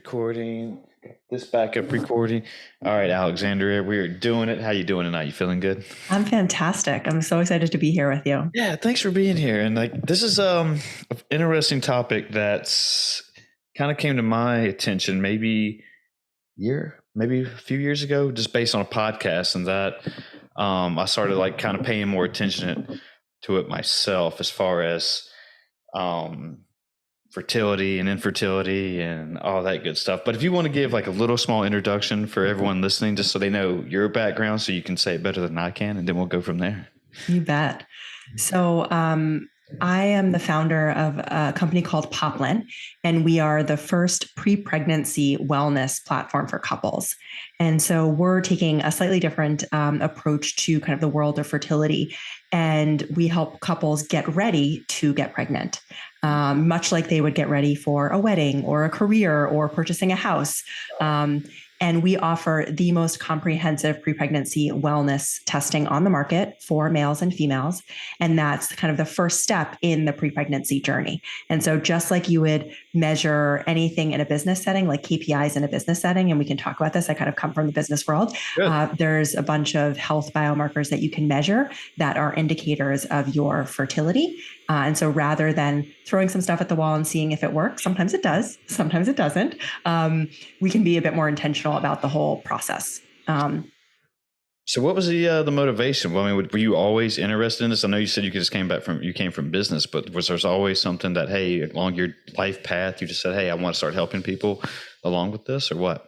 recording. This backup recording. All right, Alexandria, we're doing it. How you doing tonight? You feeling good? I'm fantastic. I'm so excited to be here with you. Yeah, thanks for being here. And this is an interesting topic that's kind of came to my attention maybe a few years ago, just based on a podcast, and that I started kind of paying more attention to it myself as far as fertility and infertility and all that good stuff. But if you want to give a little small introduction for everyone listening, just so they know your background, so you can say it better than I can, and then we'll go from there. You bet. So I am the founder of a company called Poplin, and we are the first pre-pregnancy wellness platform for couples. And so we're taking a slightly different approach to kind of the world of fertility, and we help couples get ready to get pregnant, much like they would get ready for a wedding or a career or purchasing a house. And we offer the most comprehensive pre-pregnancy wellness testing on the market for males and females. And that's kind of the first step in the pre-pregnancy journey. And so just like you would measure anything in a business setting, like KPIs in a business setting, and we can talk about this, I kind of come from the business world. There's a bunch of health biomarkers that you can measure that are indicators of your fertility. And so rather than throwing some stuff at the wall and seeing if it works, sometimes it does, sometimes it doesn't, we can be a bit more intentional about the whole process. So what was the motivation? Well, I mean, were you always interested in this? I know you said you came from business, but was there always something that, hey, along your life path, you just said, hey, I want to start helping people along with this, or what?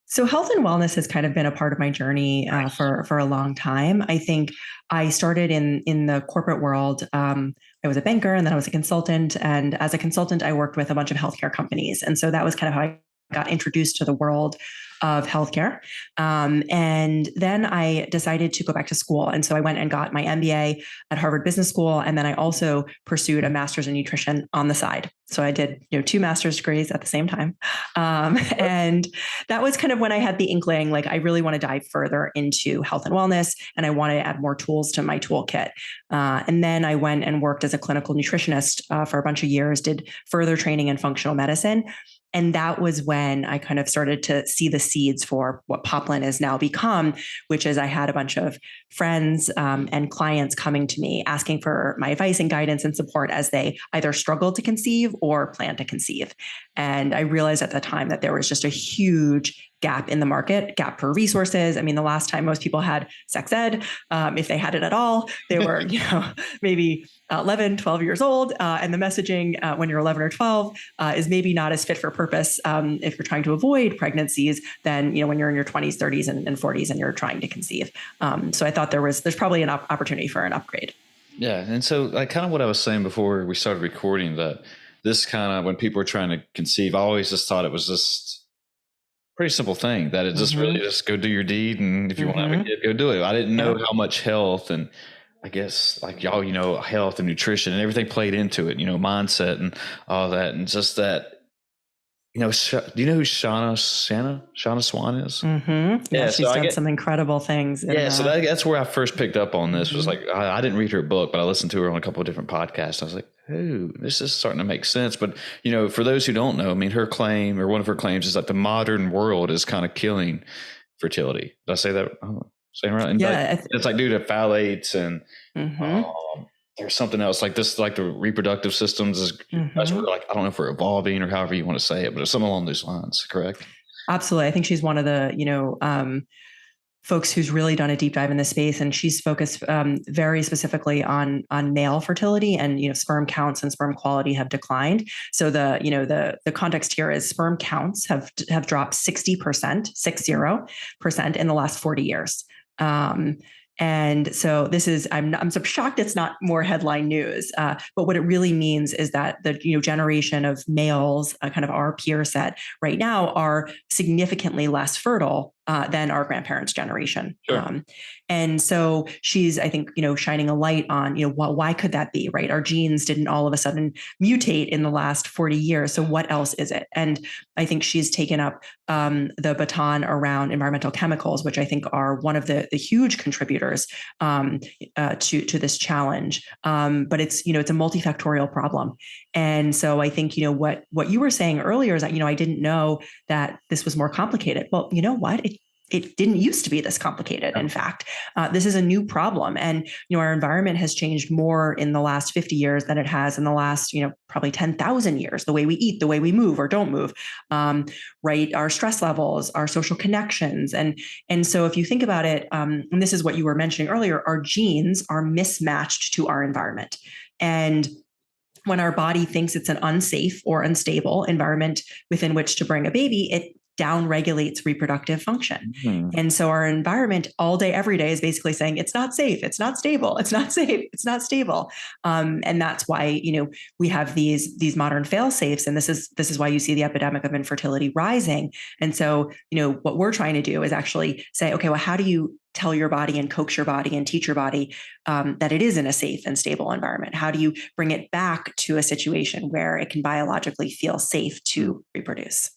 So health and wellness has kind of been a part of my journey for a long time. I think I started in the corporate world. I was a banker, and then I was a consultant. And as a consultant, I worked with a bunch of healthcare companies. And so that was kind of how I got introduced to the world of healthcare. And then I decided to go back to school. And so I went and got my MBA at Harvard Business School. And then I also pursued a master's in nutrition on the side. So I did, 2 master's degrees at the same time. And that was kind of when I had the inkling, I really want to dive further into health and wellness, and I want to add more tools to my toolkit. And then I went and worked as a clinical nutritionist for a bunch of years, did further training in functional medicine. And that was when I kind of started to see the seeds for what Poplin has now become, which is I had a bunch of friends and clients coming to me asking for my advice and guidance and support as they either struggled to conceive or plan to conceive. And I realized at the time that there was just a huge gap in the market, gap for resources. I mean, the last time most people had sex ed, if they had it at all, they were, maybe 11, 12 years old. And the messaging when you're 11 or 12 is maybe not as fit for purpose if you're trying to avoid pregnancies than, when you're in your 20s, 30s, and 40s and you're trying to conceive. So I thought there's probably an opportunity for an upgrade. Yeah. And so kind of what I was saying before we started recording, that this kind of, when people are trying to conceive, I always just thought it was just pretty simple thing, that it just really just go do your deed. And if you want to have a kid, go do it. I didn't know how much health and I guess y'all, health and nutrition and everything played into it, mindset and all that. And just that, do you know who Shauna Swan is? Mm-hmm. Yeah, she's done some incredible things. So that's where I first picked up on this. Was I didn't read her book, but I listened to her on a couple of different podcasts. I was like, oh, this is starting to make sense. But, for those who don't know, I mean, her claim, or one of her claims, is that the modern world is kind of killing fertility. Did I say that? Saying right? And yeah. It's due to phthalates and there's something else this, the reproductive systems is, that's where I don't know if we're evolving or however you want to say it, but it's something along those lines, correct? Absolutely. I think she's one of the, folks who's really done a deep dive in this space, and she's focused very specifically on male fertility, and sperm counts and sperm quality have declined. So the context here is sperm counts have dropped 60% in the last 40 years. And so this is, I'm so shocked it's not more headline news. But what it really means is that the generation of males, kind of our peer set right now, are significantly less fertile than our grandparents' generation. Sure. And so she's, I think, shining a light on, why could that be, right? Our genes didn't all of a sudden mutate in the last 40 years. So what else is it? And I think she's taken up the baton around environmental chemicals, which I think are one of the huge contributors to this challenge. But it's a multifactorial problem. And so I think, what you were saying earlier is that, I didn't know that this was more complicated. Well, you know what? It didn't used to be this complicated. In fact, this is a new problem. And, our environment has changed more in the last 50 years than it has in the last, probably 10,000 years, the way we eat, the way we move or don't move, right? Our stress levels, our social connections. And so if you think about it, and this is what you were mentioning earlier, our genes are mismatched to our environment. And when our body thinks it's an unsafe or unstable environment within which to bring a baby, it downregulates reproductive function. Mhm. And so our environment all day, every day is basically saying it's not safe, it's not stable, it's not safe, it's not stable. And that's why, we have these modern fail safes. And this is why you see the epidemic of infertility rising. And so, what we're trying to do is actually say, okay, well, how do you tell your body and coax your body and teach your body that it is in a safe and stable environment? How do you bring it back to a situation where it can biologically feel safe to reproduce?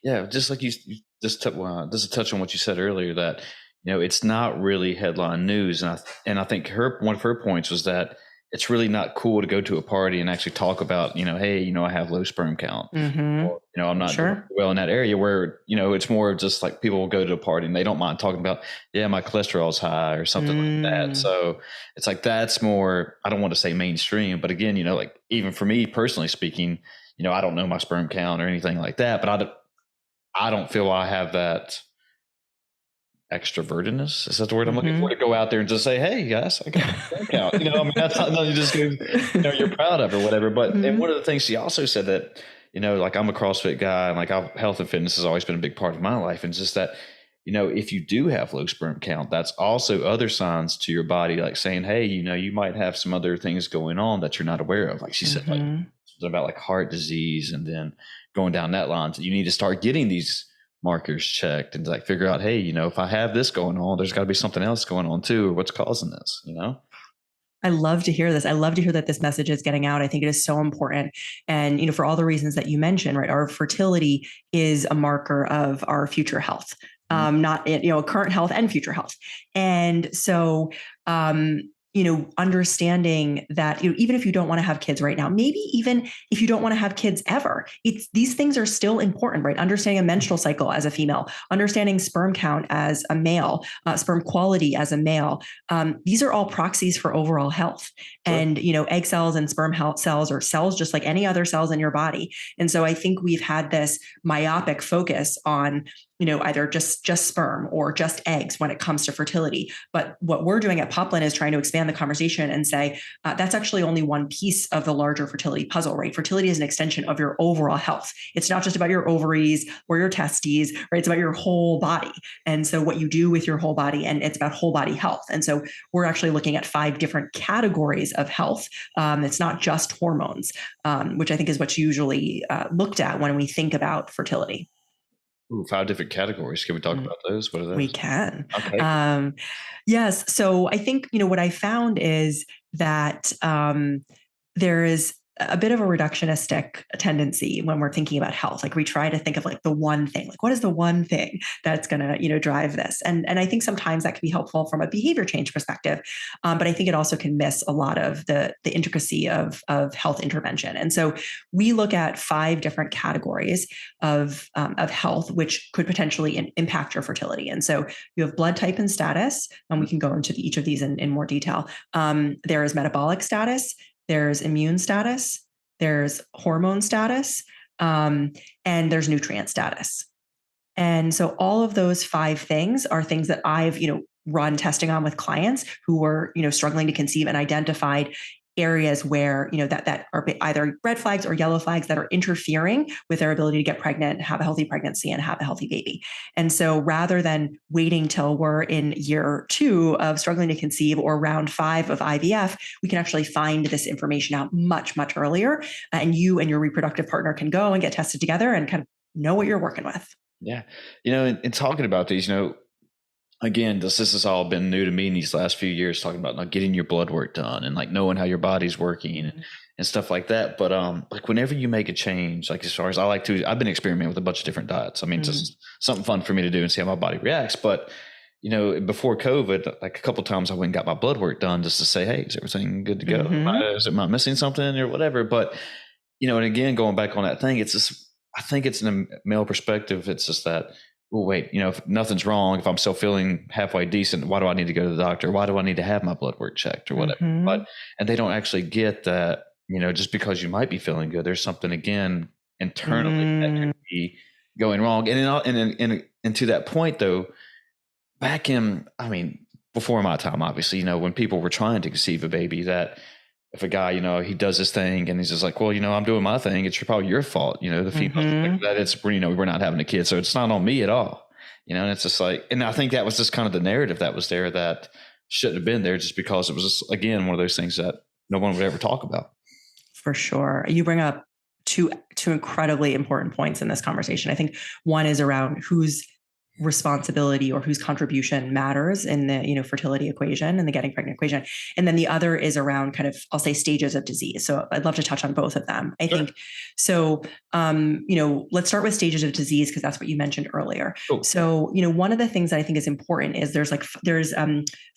Yeah, just like you just just to touch on what you said earlier, that it's not really headline news, and I think one of her points was that it's really not cool to go to a party and actually talk about hey, I have low sperm count, or I'm not doing well in that area, where it's more of just like people will go to a party and they don't mind talking about, yeah, my cholesterol's high or something like that. So it's like that's more, I don't want to say mainstream, but again, like even for me personally speaking, I don't know my sperm count or anything like that, but I don't feel I have that extrovertedness. Is that the word I'm looking for? To go out there and just say, "Hey, guys, I got a sperm count." I mean, that's not you just go, you're proud of or whatever. But and one of the things she also said that, like I'm a CrossFit guy, and like health and fitness has always been a big part of my life, and just that, if you do have low sperm count, that's also other signs to your body, like saying, "Hey, you might have some other things going on that you're not aware of." Like she said, like something about like heart disease, and then going down that line, so you need to start getting these markers checked and like figure out, hey, if I have this going on, there's got to be something else going on too, or what's causing this, I love to hear this. I love to hear that this message is getting out. I think it is so important. And, for all the reasons that you mentioned, right, our fertility is a marker of our future health, not, current health and future health. And so, understanding that, even if you don't want to have kids right now, maybe even if you don't want to have kids ever, these things are still important, right? Understanding a menstrual cycle as a female, understanding sperm count as a male, sperm quality as a male. These are all proxies for overall health. Sure. And, egg cells and sperm cells are cells just like any other cells in your body. And so I think we've had this myopic focus on, either just sperm or just eggs when it comes to fertility. But what we're doing at Poplin is trying to expand the conversation and say, that's actually only one piece of the larger fertility puzzle, right? Fertility is an extension of your overall health. It's not just about your ovaries or your testes, right? It's about your whole body. And so what you do with your whole body, and it's about whole body health. And so we're actually looking at 5 different categories of health. It's not just hormones, which I think is what's usually looked at when we think about fertility. Ooh, 5 different categories. Can we talk about those? What are those? We can. Okay. Yes. So I think, what I found is that there is a bit of a reductionistic tendency when we're thinking about health. Like we try to think of like the one thing, like what is the one thing that's going to, drive this? And I think sometimes that can be helpful from a behavior change perspective. But I think it also can miss a lot of the intricacy of health intervention. And so we look at 5 different categories of health, which could potentially impact your fertility. And so you have blood type and status, and we can go into each of these in more detail. There is metabolic status. There's immune status, there's hormone status, and there's nutrient status. And so all of those 5 things are things that I've, run testing on with clients who were, struggling to conceive, and identified areas where, that are either red flags or yellow flags that are interfering with their ability to get pregnant, have a healthy pregnancy, and have a healthy baby. And so rather than waiting till we're in year 2 of struggling to conceive or round 5 of IVF, we can actually find this information out much, much earlier. And you and your reproductive partner can go and get tested together and kind of know what you're working with. Yeah. In talking about these, again, this has all been new to me in these last few years, talking about like getting your blood work done and like knowing how your body's working and stuff like that. But like whenever you make a change, like as far as I've been experimenting with a bunch of different diets. I mean, just something fun for me to do and see how my body reacts. But before COVID, like a couple of times I went and got my blood work done just to say, hey, is everything good to go? Am I missing something or whatever? But and again, going back on that thing, it's just, I think it's in a male perspective. It's just that, well, wait, if nothing's wrong, if I'm still feeling halfway decent, why do I need to go to the doctor? Why do I need to have my blood work checked or whatever? And they don't actually get that, just because you might be feeling good, there's something again internally that could be going wrong. And to that point though, before my time, obviously, when people were trying to conceive a baby, that if a guy, he does this thing and he's just like, well, I'm doing my thing, it's probably your fault, the female that it's, we're not having a kid, so it's not on me at all, and it's just like, and I think that was just kind of the narrative that was there that shouldn't have been there, just because it was just, again, one of those things that no one would ever talk about. For sure. You bring up two incredibly important points in this conversation. I think one is around whose responsibility or whose contribution matters in the fertility equation and the getting pregnant equation, and then the other is around kind of, I'll say, stages of disease. So I'd love to touch on both of them. I think so. Let's start with stages of disease, because that's what you mentioned earlier. So one of the things that I think is important is there's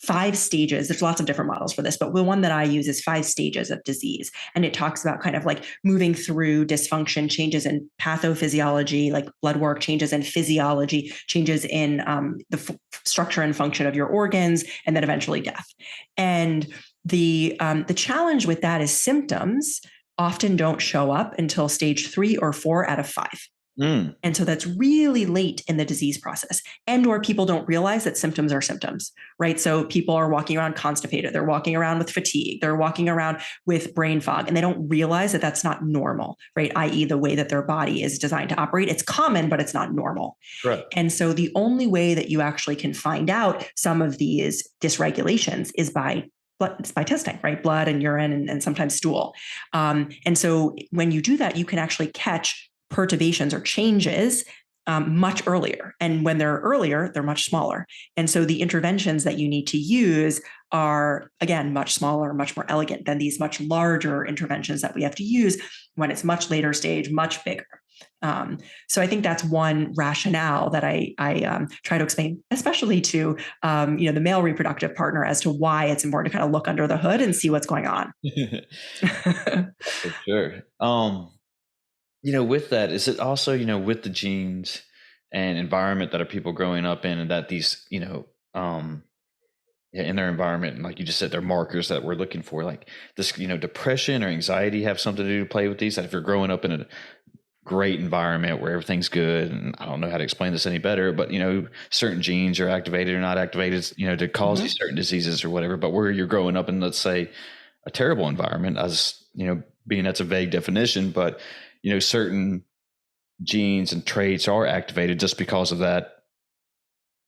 5 stages. There's lots of different models for this, but the one that I use is 5 stages of disease, and it talks about kind of like moving through dysfunction, changes in pathophysiology, like blood work, changes in physiology, changes in the structure and function of your organs, and then eventually death. And the challenge with that is symptoms often don't show up until stage 3 or 4 out of 5. And so that's really late in the disease process, or people don't realize that symptoms are symptoms, right? So people are walking around constipated. They're walking around with fatigue. They're walking around with brain fog, and they don't realize that that's not normal, right? I.e. the way that their body is designed to operate. It's common, but it's not normal. Right. And so the only way that you actually can find out some of these dysregulations is by testing, right? Blood and urine and sometimes stool. And so when you do that, you can actually catch perturbations or changes much earlier. And when they're earlier, they're much smaller. And so the interventions that you need to use are, again, much smaller, much more elegant than these much larger interventions that we have to use when it's much later stage, much bigger. So I think that's one rationale that I try to explain, especially to the male reproductive partner, as to why it's important to kind of look under the hood and see what's going on. For sure. With that, is it also, with the genes and environment that are people growing up in, and that these, in their environment, and like you just said, they're markers that we're looking for, like this, depression or anxiety have something to do to play with these? That if you're growing up in a great environment where everything's good, and I don't know how to explain this any better, but certain genes are activated or not activated, to cause these certain diseases or whatever. But where you're growing up in, let's say, a terrible environment, as being that's a vague definition, but certain genes and traits are activated just because of that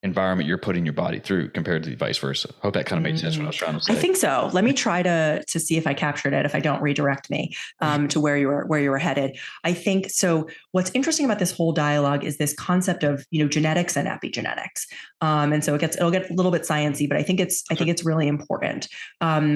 environment you're putting your body through, compared to vice versa. I hope that kind of made sense what I was trying to say. I think so. Let me try to see if I captured it. If I don't, redirect me to where you were headed. I think so. What's interesting about this whole dialogue is this concept of genetics and epigenetics, and so it'll get a little bit sciencey, but I think it's really important.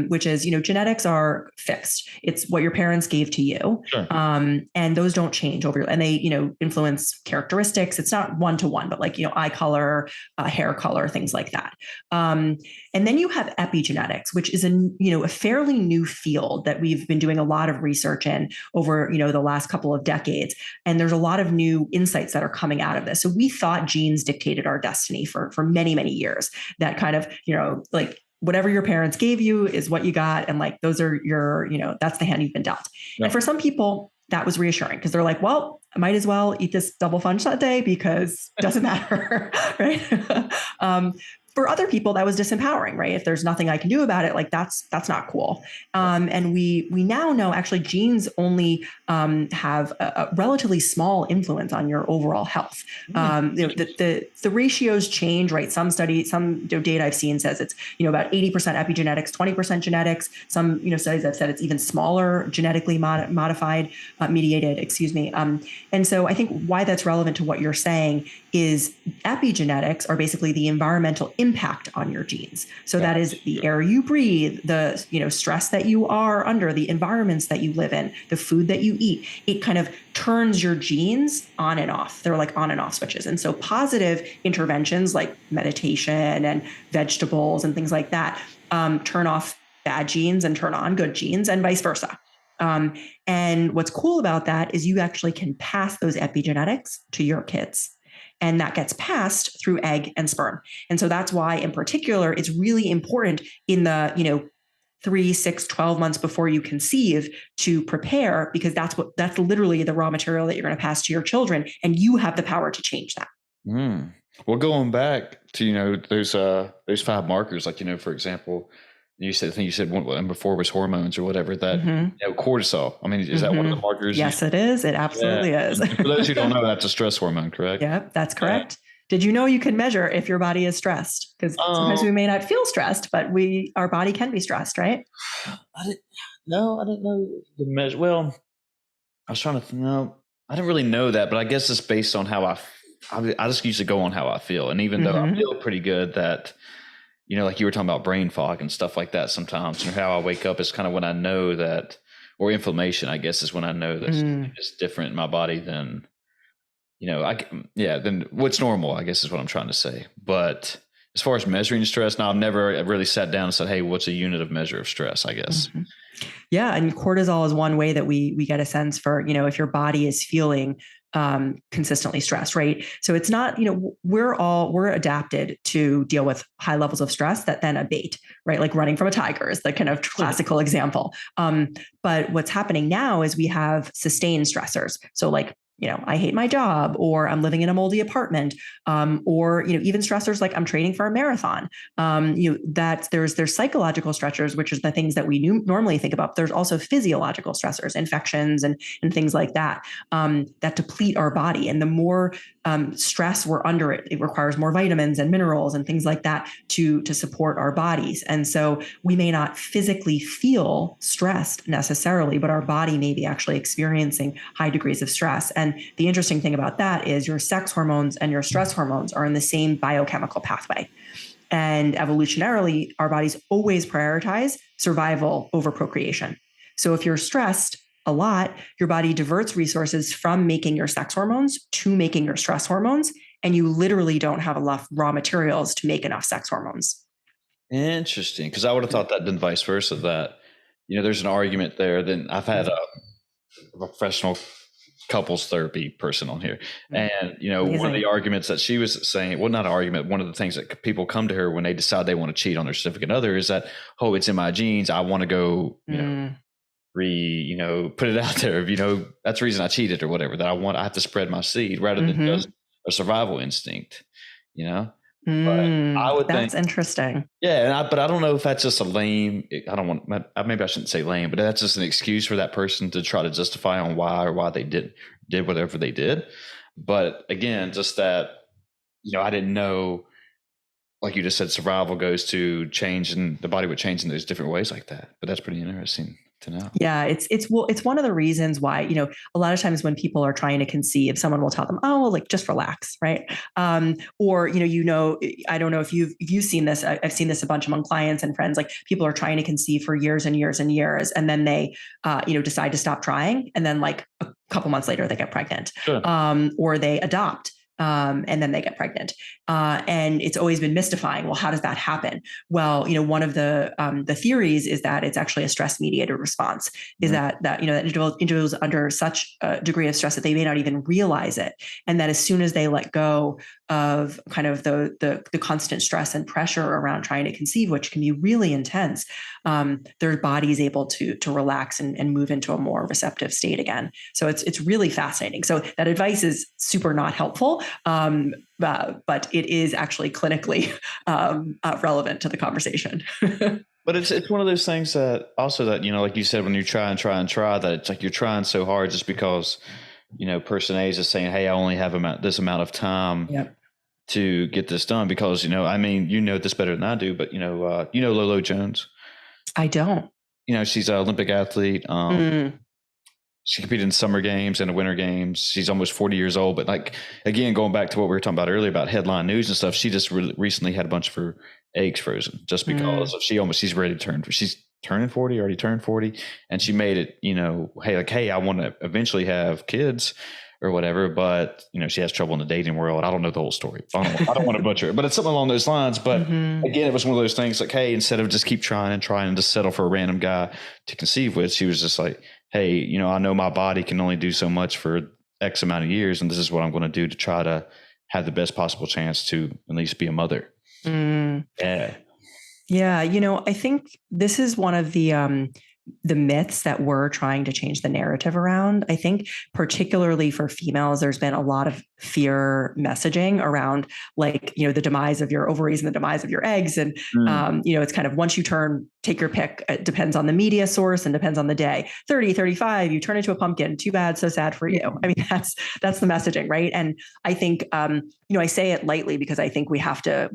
Which is genetics are fixed. It's what your parents gave to you, and those don't change and they influence characteristics. It's not one to one, but like eye color, hair color, things like that. And then you have epigenetics, which is a fairly new field that we've been doing a lot of research in over the last couple of decades. And there's a lot of new insights that are coming out of this. So we thought genes dictated our destiny for many, many years. That kind of like whatever your parents gave you is what you got, and like those are your that's the hand you've been dealt. Yeah. And for some people, that was reassuring, because they're like, well, I might as well eat this double fudge that day because it doesn't matter, right? for other people, that was disempowering, right? If there's nothing I can do about it, like that's not cool. And we now know actually genes only have a relatively small influence on your overall health. The ratios change, right? Some data I've seen says it's about 80% epigenetics, 20% genetics. Some studies have said it's even smaller, genetically mediated. And so I think why that's relevant to what you're saying is epigenetics are basically the environmental impact on your genes. So that is the air you breathe, the stress that you are under, the environments that you live in, the food that you eat. It kind of turns your genes on and off. They're like on and off switches. And so positive interventions like meditation and vegetables and things like that turn off bad genes and turn on good genes, and vice versa. And what's cool about that is you actually can pass those epigenetics to your kids. And that gets passed through egg and sperm. And so that's why, in particular, it's really important in the 3, 6, 12 months before you conceive to prepare, because that's literally the raw material that you're going to pass to your children, and you have the power to change that. Well, going back to those 5 markers, like for example, I think you said one before was hormones or whatever, that cortisol. I mean, is that one of the markers? Yes, it is. It absolutely is. And for those who don't know, that's a stress hormone, correct? Yep, that's correct. Did you know you can measure if your body is stressed? Because sometimes we may not feel stressed, but our body can be stressed, right? I didn't know the measure. Well, I was trying to no, I didn't really know that, but I guess it's based on how I just usually go on how I feel, and even though I feel pretty good, that like you were talking about brain fog and stuff like that sometimes, and how I wake up is kind of when I know that, or inflammation, I guess, is when I know that it's different in my body than, than what's normal, I guess is what I'm trying to say. But as far as measuring stress, now I've never really sat down and said, hey, what's a unit of measure of stress, I guess. Yeah. And cortisol is one way that we get a sense for, if your body is feeling consistently stressed, right? So it's not, we're adapted to deal with high levels of stress that then abate, right? Like running from a tiger is the kind of classical example. But what's happening now is we have sustained stressors. So like, I hate my job, or I'm living in a moldy apartment, or, even stressors like I'm training for a marathon. That there's psychological stressors, which is the things that we normally think about. There's also physiological stressors, infections and things like that, that deplete our body. And the more stress we're under, it requires more vitamins and minerals and things like that to support our bodies. And so we may not physically feel stressed necessarily, but our body may be actually experiencing high degrees of stress. And the interesting thing about that is your sex hormones and your stress hormones are in the same biochemical pathway. And evolutionarily, our bodies always prioritize survival over procreation. So if you're stressed a lot, your body diverts resources from making your sex hormones to making your stress hormones, and you literally don't have enough raw materials to make enough sex hormones. Interesting, because I would have thought that then vice versa, that there's an argument there. Then I've had a professional couples therapy person on here, and Amazing. One of the arguments that she was saying, well, not an argument, one of the things that people come to her when they decide they want to cheat on their significant other is that, oh, it's in my genes, I want to go put it out there, that's the reason I cheated or whatever, that I have to spread my seed rather than just a survival instinct, but I would think that's interesting. Yeah. But I don't know if that's just maybe I shouldn't say lame, but that's just an excuse for that person to try to justify on why they did whatever they did. But again, just that, I didn't know, like you just said, survival goes to change, and the body would change in those different ways like that. But that's pretty interesting to know. Yeah, it's one of the reasons why, a lot of times when people are trying to conceive, someone will tell them, oh, well, like just relax, right? Or I don't know if you've seen this. I've seen this a bunch among clients and friends. Like people are trying to conceive for years and years and years, and then they decide to stop trying, and then like a couple months later they get pregnant, sure. Or they adopt. And then they get pregnant. And it's always been mystifying. Well, how does that happen? Well, one of the theories is that it's actually a stress mediated response, is that individuals under such a degree of stress that they may not even realize it. And that as soon as they let go of kind of the constant stress and pressure around trying to conceive, which can be really intense, their body's able to relax and move into a more receptive state again. So it's really fascinating. So that advice is super not helpful, but it is actually clinically relevant to the conversation. But it's one of those things that also that, like you said, when you try, that it's like you're trying so hard just because, person A is just saying, hey, I only have this amount of time to get this done because, I mean, this better than I do, but, Lolo Jones. I don't. She's an Olympic athlete. She competed in summer games and the winter games. She's almost 40 years old. But like, again, going back to what we were talking about earlier about headline news and stuff, she just recently had a bunch of her eggs frozen just because she's ready to she's turning 40, already turned 40. And she made it, hey, I want to eventually have kids or whatever. But, she has trouble in the dating world. I don't know the whole story. I don't want to butcher it, but it's something along those lines. But again, it was one of those things like, hey, instead of just keep trying and just settle for a random guy to conceive with, she was just like, hey, I know my body can only do so much for X amount of years, and this is what I'm going to do to try to have the best possible chance to at least be a mother. Yeah. I think this is one of the myths that we're trying to change the narrative around. I think particularly for females, there's been a lot of fear messaging around the demise of your ovaries and the demise of your eggs. And, it's kind of once you take your pick, it depends on the media source and depends on the day, 30, 35, you turn into a pumpkin, too bad, so sad for you. I mean, that's the messaging, right? And I think, I say it lightly because I think we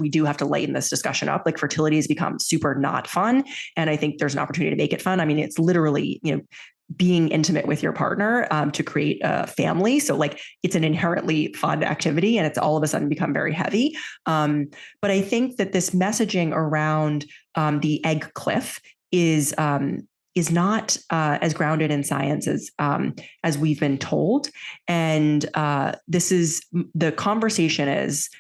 do have to lighten this discussion up. Like fertility has become super not fun. And I think there's an opportunity to make it fun. I mean, it's literally, being intimate with your partner to create a family. So it's an inherently fun activity and it's all of a sudden become very heavy. But I think that this messaging around the egg cliff is not as grounded in science as we've been told. And the conversation is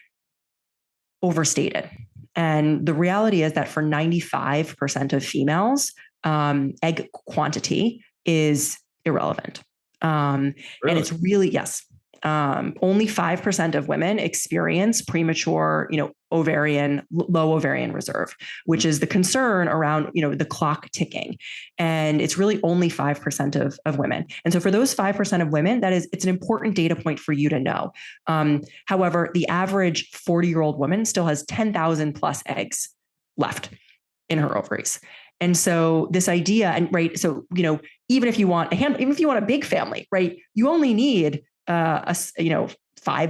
overstated. And the reality is that for 95% of females, egg quantity is irrelevant. Really? And it's really, yes. Only 5% of women experience premature, low ovarian reserve, which is the concern around, the clock ticking. And it's really only 5% of women. And so for those 5% of women, it's an important data point for you to know. However, the average 40-year-old woman still has 10,000 plus eggs left in her ovaries. And so this idea, and right, so, even if you want a big family, right, you only need 5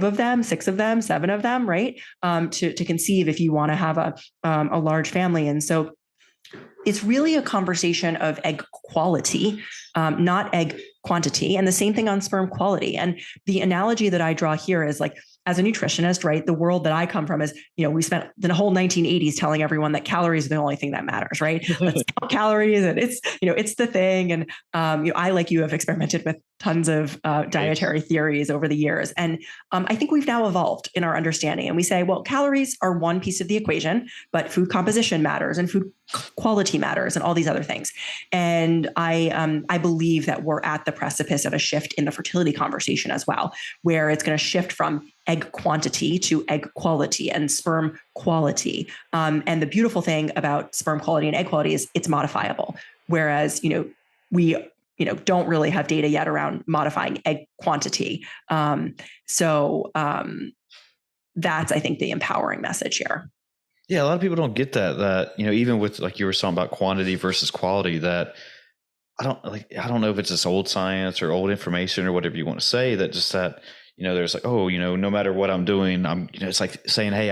of them, 6 of them, 7 of them, right, to conceive if you want to have a large family. And so it's really a conversation of egg quality, not egg quantity, and the same thing on sperm quality. And the analogy that I draw here is as a nutritionist, right, the world that I come from is, we spent the whole 1980s telling everyone that calories are the only thing that matters, right? Let's count calories, and it's the thing. And I, like you, have experimented with tons of dietary theories over the years. And I think we've now evolved in our understanding. And we say, well, calories are one piece of the equation, but food composition matters and food quality matters and all these other things. And I believe that we're at the precipice of a shift in the fertility conversation as well, where it's going to shift from egg quantity to egg quality and sperm quality. And the beautiful thing about sperm quality and egg quality is it's modifiable. Whereas, we don't really have data yet around modifying egg quantity. So that's, I think, the empowering message here. Yeah, a lot of people don't get that, even with, like you were talking about quantity versus quality, that I don't know if it's this old science or old information or whatever you want to say, that just that, there's no matter what I'm doing, it's like saying, hey,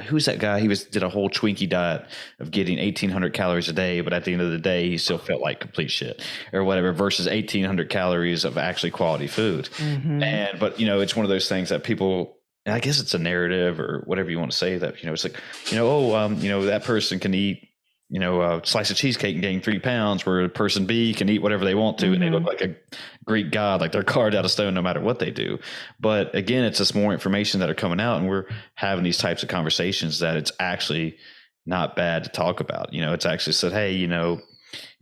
who's that guy? He did a whole Twinkie diet of getting 1,800 calories a day, but at the end of the day, he still felt like complete shit or whatever, versus 1,800 calories of actually quality food. Mm-hmm. But it's one of those things that people, and I guess it's a narrative or whatever you want to say, that, it's like, that person can eat, a slice of cheesecake and gain 3 pounds, where person B can eat whatever they want to, mm-hmm. and they look like a Greek god, like they're carved out of stone no matter what they do. But again, it's just more information that are coming out, and we're having these types of conversations that it's actually not bad to talk about. It's actually said, hey,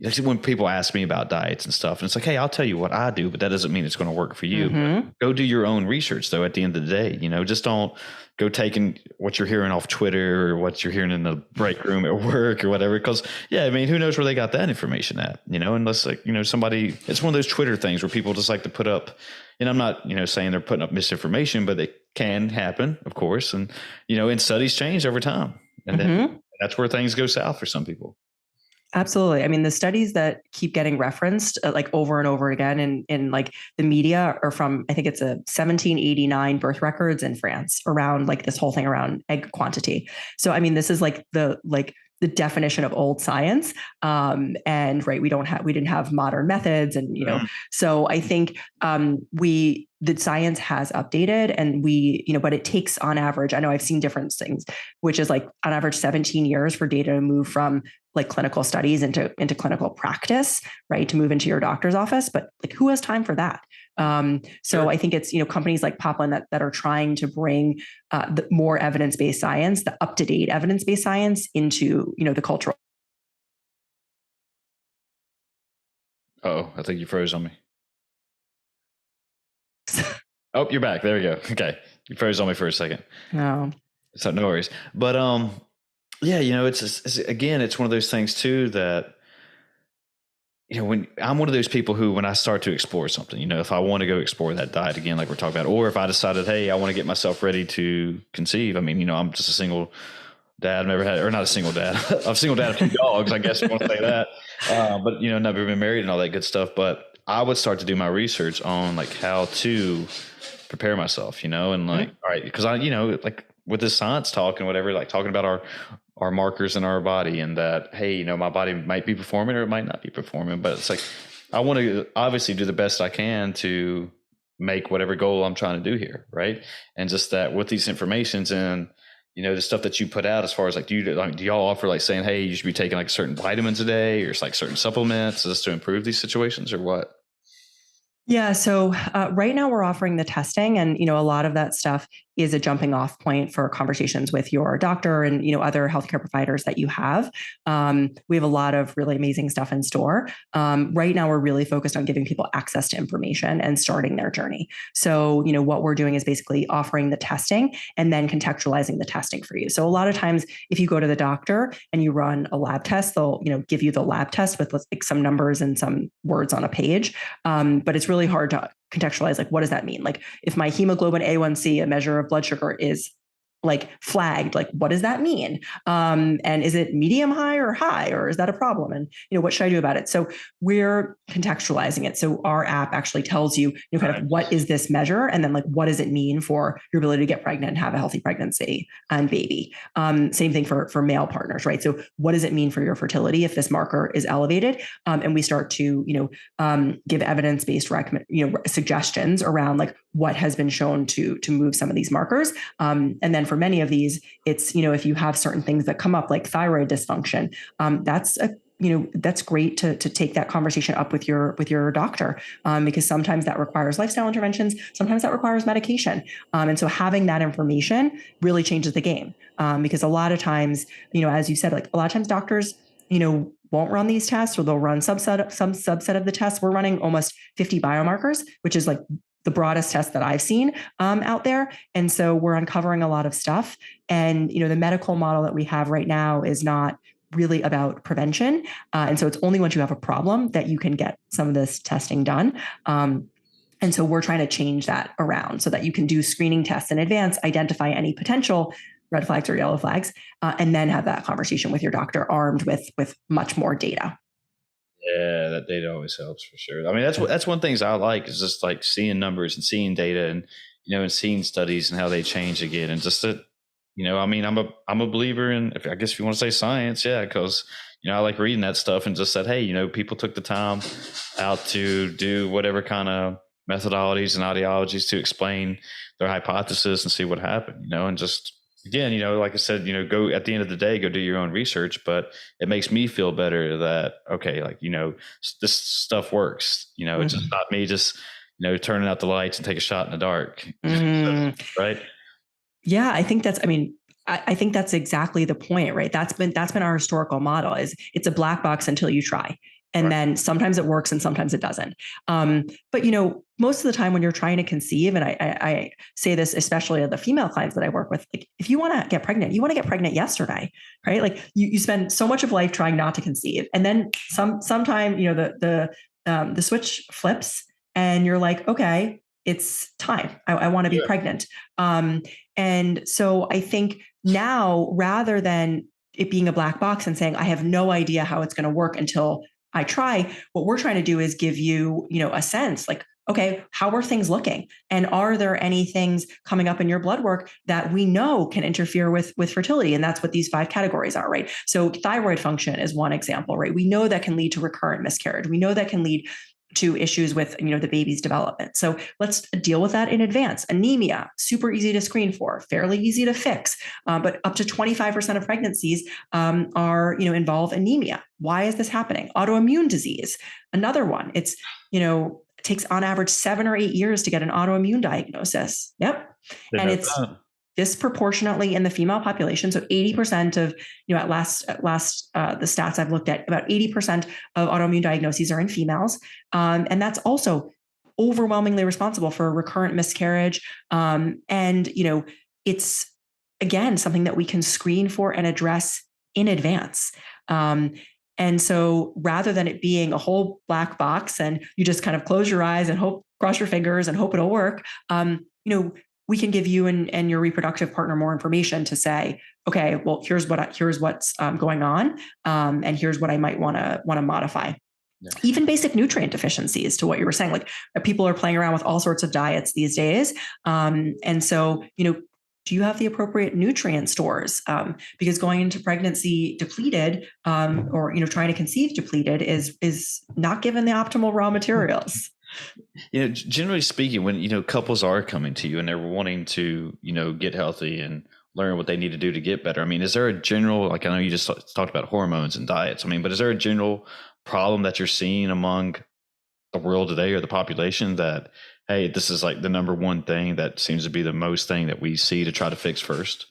like when people ask me about diets and stuff, and it's like, hey, I'll tell you what I do, but that doesn't mean it's going to work for you. Mm-hmm. Go do your own research, though. At the end of the day, just don't go taking what you're hearing off Twitter or what you're hearing in the break room at work or whatever. Because I mean, who knows where they got that information at? Unless like somebody, it's one of those Twitter things where people just like to put up. And I'm not saying they're putting up misinformation, but it can happen, of course. And and studies change over time, and then that's where things go south for some people. Absolutely. I mean, the studies that keep getting referenced like over and over again in like the media are from, I think it's a 1789 birth records in France around like this whole thing around egg quantity. So, I mean, this is like the definition of old science. And right, we didn't have modern methods and, so I think the science has updated and but it takes on average, I know I've seen different things, which is like on average 17 years for data to move from like clinical studies into clinical practice, right? To move into your doctor's office. But like, who has time for that? So sure. I think it's, companies like Poplin that are trying to bring the more evidence-based science, the up-to-date evidence-based science into, the cultural. Oh, I think you froze on me. Oh, you're back. There we go. Okay. You froze on me for a second. No. So no worries. But yeah, it's again, it's one of those things too that when I'm one of those people who, when I start to explore something, if I want to go explore that diet again, like we're talking about, or if I decided, hey, I want to get myself ready to conceive. I mean, I'm just a single dad. I've never had, or not a single dad. I'm a single dad of 2 dogs, I guess you want to say that. But never been married and all that good stuff. But I would start to do my research on like how to prepare myself, and like, all right, because I, like with this science talk and whatever, like talking about our markers in our body and that, hey, my body might be performing or it might not be performing, but it's like, I want to obviously do the best I can to make whatever goal I'm trying to do here. Right. And just that with these informations and, the stuff that you put out as far as like, do y'all offer like saying, hey, you should be taking like certain vitamins a day or like certain supplements just to improve these situations or what? Yeah. So right now we're offering the testing and, a lot of that stuff is a jumping off point for conversations with your doctor and, other healthcare providers that you have. We have a lot of really amazing stuff in store. Right now we're really focused on giving people access to information and starting their journey. So, what we're doing is basically offering the testing and then contextualizing the testing for you. So a lot of times if you go to the doctor and you run a lab test, they'll, give you the lab test with like some numbers and some words on a page. But it's really hard to contextualize, like, what does that mean? Like if my hemoglobin A1C, a measure of blood sugar, is like flagged, like what does that mean? And is it medium high or high, or is that a problem? And what should I do about it? So we're contextualizing it. So our app actually tells you, kind of what is this measure, and then like what does it mean for your ability to get pregnant and have a healthy pregnancy and baby. Same thing for male partners, right? So what does it mean for your fertility if this marker is elevated? And we start to give evidence-based suggestions around like what has been shown to move some of these markers. And then for many of these, it's, if you have certain things that come up like thyroid dysfunction, that's great to take that conversation up with your doctor, because sometimes that requires lifestyle interventions, sometimes that requires medication. And so having that information really changes the game, because a lot of times, as you said, like a lot of times doctors, won't run these tests, or they'll run some subset of the tests. We're running almost 50 biomarkers, which is like the broadest test that I've seen out there. And so we're uncovering a lot of stuff. And, the medical model that we have right now is not really about prevention. And so it's only once you have a problem that you can get some of this testing done. And so we're trying to change that around so that you can do screening tests in advance, identify any potential red flags or yellow flags, and then have that conversation with your doctor armed with much more data. Yeah, that data always helps for sure. I mean, that's one things I like is just like seeing numbers and seeing data and and seeing studies and how they change again, and just that I mean, I'm a believer in, I guess if you want to say science, yeah, because I like reading that stuff and just said, hey, people took the time out to do whatever kind of methodologies and ideologies to explain their hypothesis and see what happened, and just. Again, like I said, go at the end of the day, go do your own research, but it makes me feel better that, okay, like, this stuff works, it's just not me just, turning out the lights and take a shot in the dark. Right. Yeah. I think I think that's exactly the point, right? That's been our historical model. Is it's a black box until you try. And then sometimes it works and sometimes it doesn't. But most of the time when you're trying to conceive, and I say this especially to the female clients that I work with, like if you want to get pregnant, you want to get pregnant yesterday, right? Like you spend so much of life trying not to conceive, and then sometime the switch flips, and you're like, okay, it's time. I want to be pregnant. And so I think now, rather than it being a black box and saying I have no idea how it's going to work until I try, what we're trying to do is give you, a sense like, okay, how are things looking? And are there any things coming up in your blood work that we know can interfere with fertility? And that's what these 5 categories are, right? So thyroid function is one example, right? We know that can lead to recurrent miscarriage. We know that can lead to issues with the baby's development. So let's deal with that in advance. Anemia, super easy to screen for, fairly easy to fix, but up to 25% of pregnancies involve anemia. Why is this happening? Autoimmune disease, another one. It takes on average 7 or 8 years to get an autoimmune diagnosis. Yep. And it's disproportionately in the female population. So 80% of, at last the stats I've looked at, about 80% of autoimmune diagnoses are in females. And that's also overwhelmingly responsible for recurrent miscarriage. It's, again, something that we can screen for and address in advance. And so rather than it being a whole black box and you just kind of close your eyes and cross your fingers and hope it'll work, we can give you and your reproductive partner more information to say, okay, well, here's what's going on, and here's what I might want to modify. Yeah. Even basic nutrient deficiencies, to what you were saying, like people are playing around with all sorts of diets these days, and so do you have the appropriate nutrient stores? Because going into pregnancy depleted, or trying to conceive depleted, is not given the optimal raw materials. Generally speaking, when, couples are coming to you and they're wanting to, get healthy and learn what they need to do to get better. I mean, is there a general, like, I know you just talked about hormones and diets. I mean, but is there a general problem that you're seeing among the world today or the population that, hey, this is like the number one thing that seems to be the most thing that we see to try to fix first?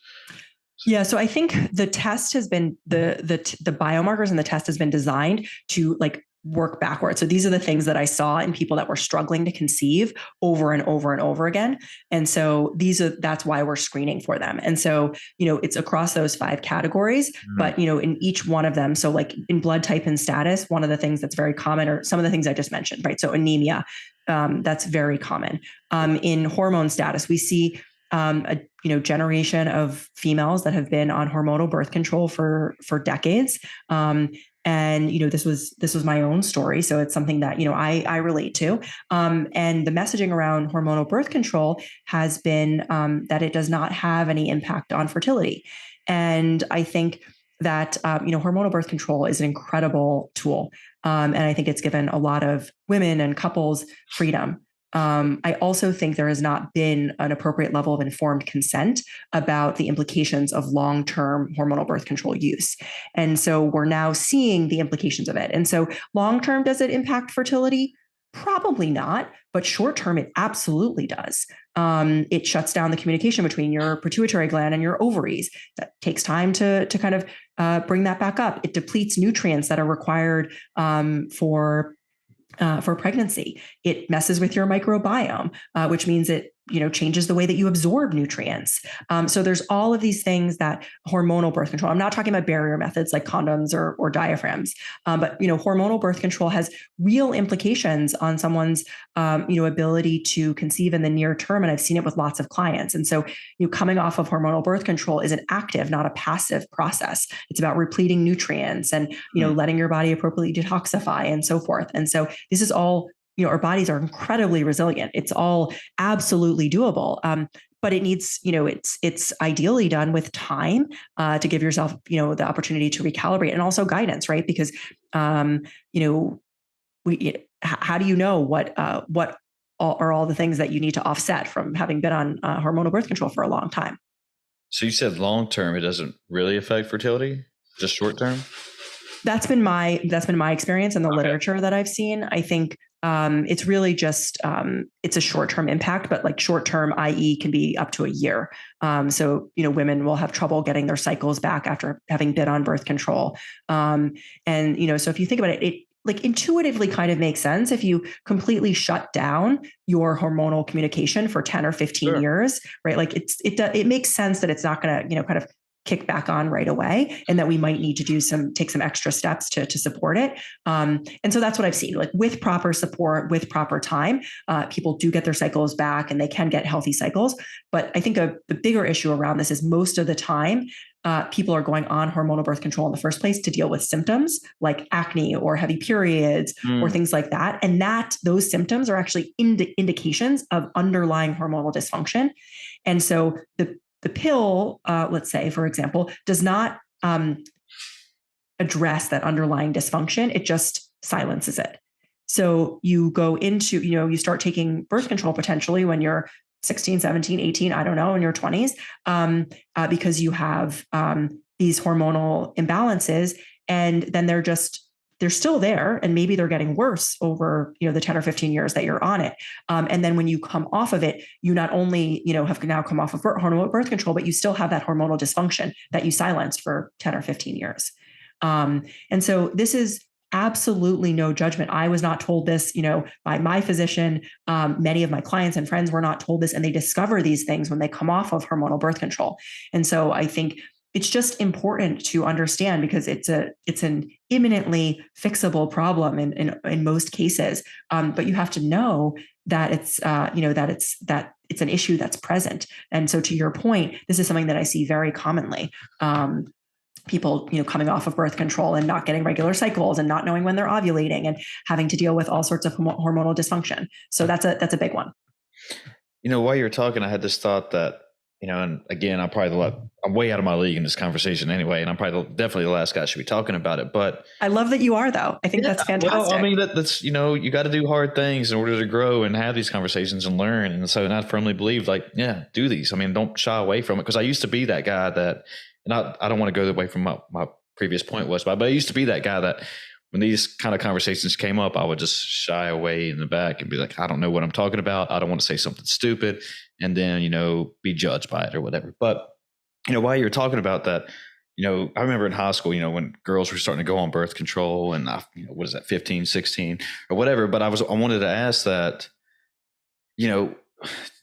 Yeah. So I think the test has been the biomarkers and the test has been designed to work backwards. So these are the things that I saw in people that were struggling to conceive over and over and over again. And so that's why we're screening for them. And so, it's across those 5 categories, but, in each one of them. So like in blood type and status, one of the things that's very common are some of the things I just mentioned, right? So anemia, that's very common. In hormone status, we see a generation of females that have been on hormonal birth control for decades. And this was my own story, so it's something that I relate to. And the messaging around hormonal birth control has been that it does not have any impact on fertility. And I think that hormonal birth control is an incredible tool, and I think it's given a lot of women and couples freedom. I also think there has not been an appropriate level of informed consent about the implications of long-term hormonal birth control use. And so we're now seeing the implications of it. And so long-term, does it impact fertility? Probably not, but short-term, it absolutely does. It shuts down the communication between your pituitary gland and your ovaries. That takes time to kind of bring that back up. It depletes nutrients that are required for pregnancy. It messes with your microbiome, which means it changes the way that you absorb nutrients. So there's all of these things that hormonal birth control, I'm not talking about barrier methods like condoms or diaphragms, but hormonal birth control has real implications on someone's ability to conceive in the near term. And I've seen it with lots of clients. And so coming off of hormonal birth control is an active, not a passive process. It's about repleting nutrients and letting your body appropriately detoxify and so forth. And so this is all, our bodies are incredibly resilient. It's all absolutely doable. But it needs, it's ideally done with time to give yourself, the opportunity to recalibrate, and also guidance, right? Because, how do you know what are all the things that you need to offset from having been on hormonal birth control for a long time? So you said long term, it doesn't really affect fertility, just short term? That's been my experience in the literature that I've seen. I think It's really just, it's a short-term impact, but like short-term, i.e. can be up to a year. So, women will have trouble getting their cycles back after having been on birth control. And, so if you think about it, it like intuitively kind of makes sense if you completely shut down your hormonal communication for 10 or 15 years, right? Like it makes sense that it's not going to, kind of kick back on right away, and that we might need to take some extra steps to support it. And so that's what I've seen, like with proper support, with proper time, people do get their cycles back and they can get healthy cycles. But I think the bigger issue around this is most of the time, people are going on hormonal birth control in the first place to deal with symptoms like acne or heavy periods or things like that. And those symptoms are actually indications of underlying hormonal dysfunction. And so the pill, let's say, for example, does not address that underlying dysfunction. It just silences it. So you go into, you start taking birth control potentially when you're 16, 17, 18, I don't know, in your 20s, because you have these hormonal imbalances, and then they're still there, and maybe they're getting worse over, the 10 or 15 years that you're on it. And then when you come off of it, you not only, have now come off of hormonal birth control, but you still have that hormonal dysfunction that you silenced for 10 or 15 years. And so this is absolutely no judgment. I was not told this, by my physician. Many of my clients and friends were not told this, and they discover these things when they come off of hormonal birth control. And so I think it's just important to understand, because it's an imminently fixable problem in most cases. But you have to know that it's an issue that's present. And so to your point, this is something that I see very commonly. People, coming off of birth control and not getting regular cycles and not knowing when they're ovulating and having to deal with all sorts of hormonal dysfunction. So that's a big one. While you're talking, I had this thought that, and again, I'm way out of my league in this conversation anyway, and I'm definitely the last guy should be talking about it. But I love that you are, though. I think that's fantastic. Well, I mean, that's, you got to do hard things in order to grow and have these conversations and learn. And so, I firmly believe, do these. I mean, don't shy away from it, because I used to be that guy that, and I don't want to go away from my previous point but I used to be that guy that when these kind of conversations came up, I would just shy away in the back and be like, I don't know what I'm talking about. I don't want to say something stupid and then, be judged by it or whatever. But, while you're talking about that, I remember in high school, when girls were starting to go on birth control and, what is that, 15, 16 or whatever. But I wanted to ask that,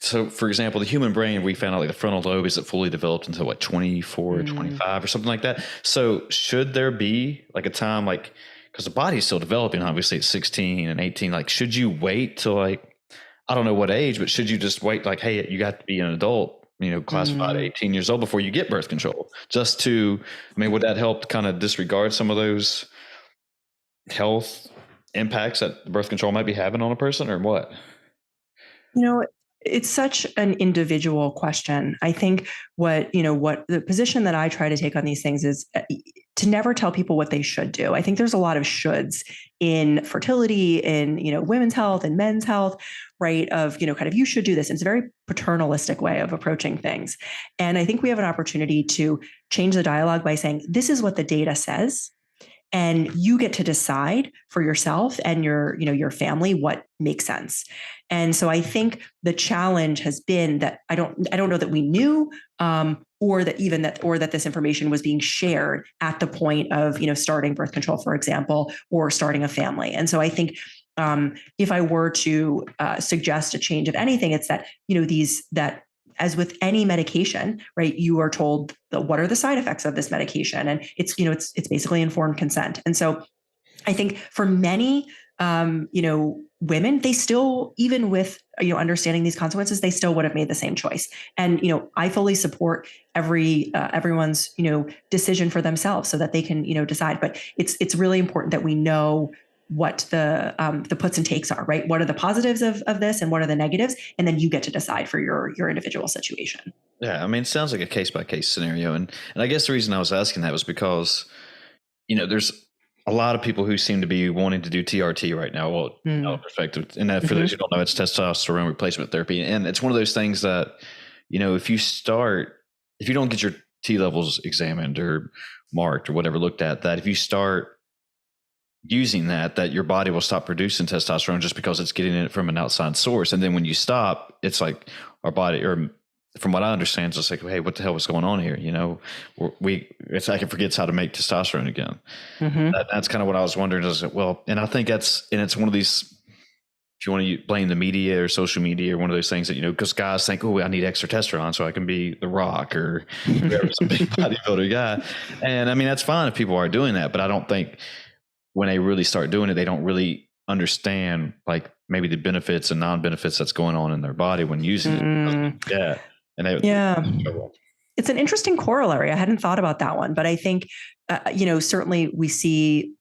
so for example, the human brain, we found out like the frontal lobe isn't fully developed until 24, 25 or something like that. So should there be like a time, because the body's still developing, obviously at 16 and 18, should you wait till I don't know what age, but should you just wait hey, you got to be an adult, classified 18 years old before you get birth control, just to, would that help kind of disregard some of those health impacts that birth control might be having on a person, or what? It's such an individual question. I think what the position that I try to take on these things is to never tell people what they should do. I think there's a lot of shoulds in fertility, in, women's health and men's health, right? Of, kind of, you should do this. It's a very paternalistic way of approaching things. And I think we have an opportunity to change the dialogue by saying, this is what the data says. And you get to decide for yourself and your family what makes sense. And so I think the challenge has been that I don't know that we knew, or that this information was being shared at the point of, starting birth control, for example, or starting a family. And so I think if I were to suggest a change of anything, it's that, that as with any medication, right, you are told what are the side effects of this medication, and it's basically informed consent. And so I think for many women, they still, even with understanding these consequences, they still would have made the same choice. And I fully support everyone's decision for themselves so that they can decide. But it's really important that we know what the puts and takes are, right? What are the positives of this and what are the negatives? And then you get to decide for your individual situation. Yeah. It sounds like a case by case scenario. And I guess the reason I was asking that was because, there's a lot of people who seem to be wanting to do TRT right now. Well, perspective. And that, for those who don't know, it's testosterone replacement therapy. And it's one of those things that, if you don't get your T levels examined or marked or whatever looked at, that if you start using that your body will stop producing testosterone just because it's getting it from an outside source. And then when you stop, it's like our body, or from what I understand, it's just like, hey, what the hell was going on here? It's like it forgets how to make testosterone again. That's kind of what I was wondering. Is it, well, and I think it's one of these, if you want to blame the media or social media or one of those things that, because guys think, oh, I need extra testosterone so I can be The Rock or whoever, some big bodybuilder guy. And I mean, that's fine if people are doing that, but I don't think when they really start doing it, they don't really understand like maybe the benefits and non-benefits that's going on in their body when using it. Yeah. It's an interesting corollary. I hadn't thought about that one, but I think, certainly we see,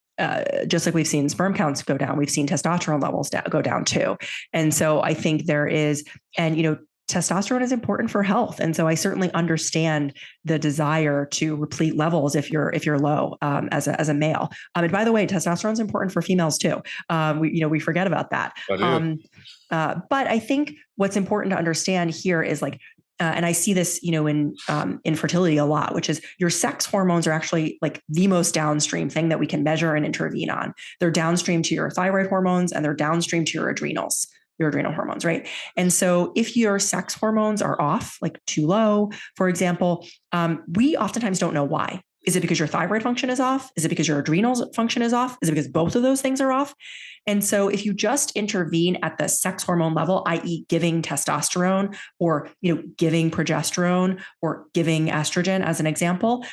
just like we've seen sperm counts go down, we've seen testosterone levels go down too. And so I think there is, and, testosterone is important for health. And so I certainly understand the desire to replete levels if you're low, as a male. And by the way, testosterone is important for females too. We forget about that. But I think what's important to understand here is like, and I see this, in fertility a lot, which is your sex hormones are actually like the most downstream thing that we can measure and intervene on. They're downstream to your thyroid hormones and they're downstream to your adrenal hormones, right? And so if your sex hormones are off, like too low, for example, we oftentimes don't know why. Is it because your thyroid function is off? Is it because your adrenal function is off? Is it because both of those things are off? And so if you just intervene at the sex hormone level, i.e. giving testosterone or, giving progesterone or giving estrogen as an example,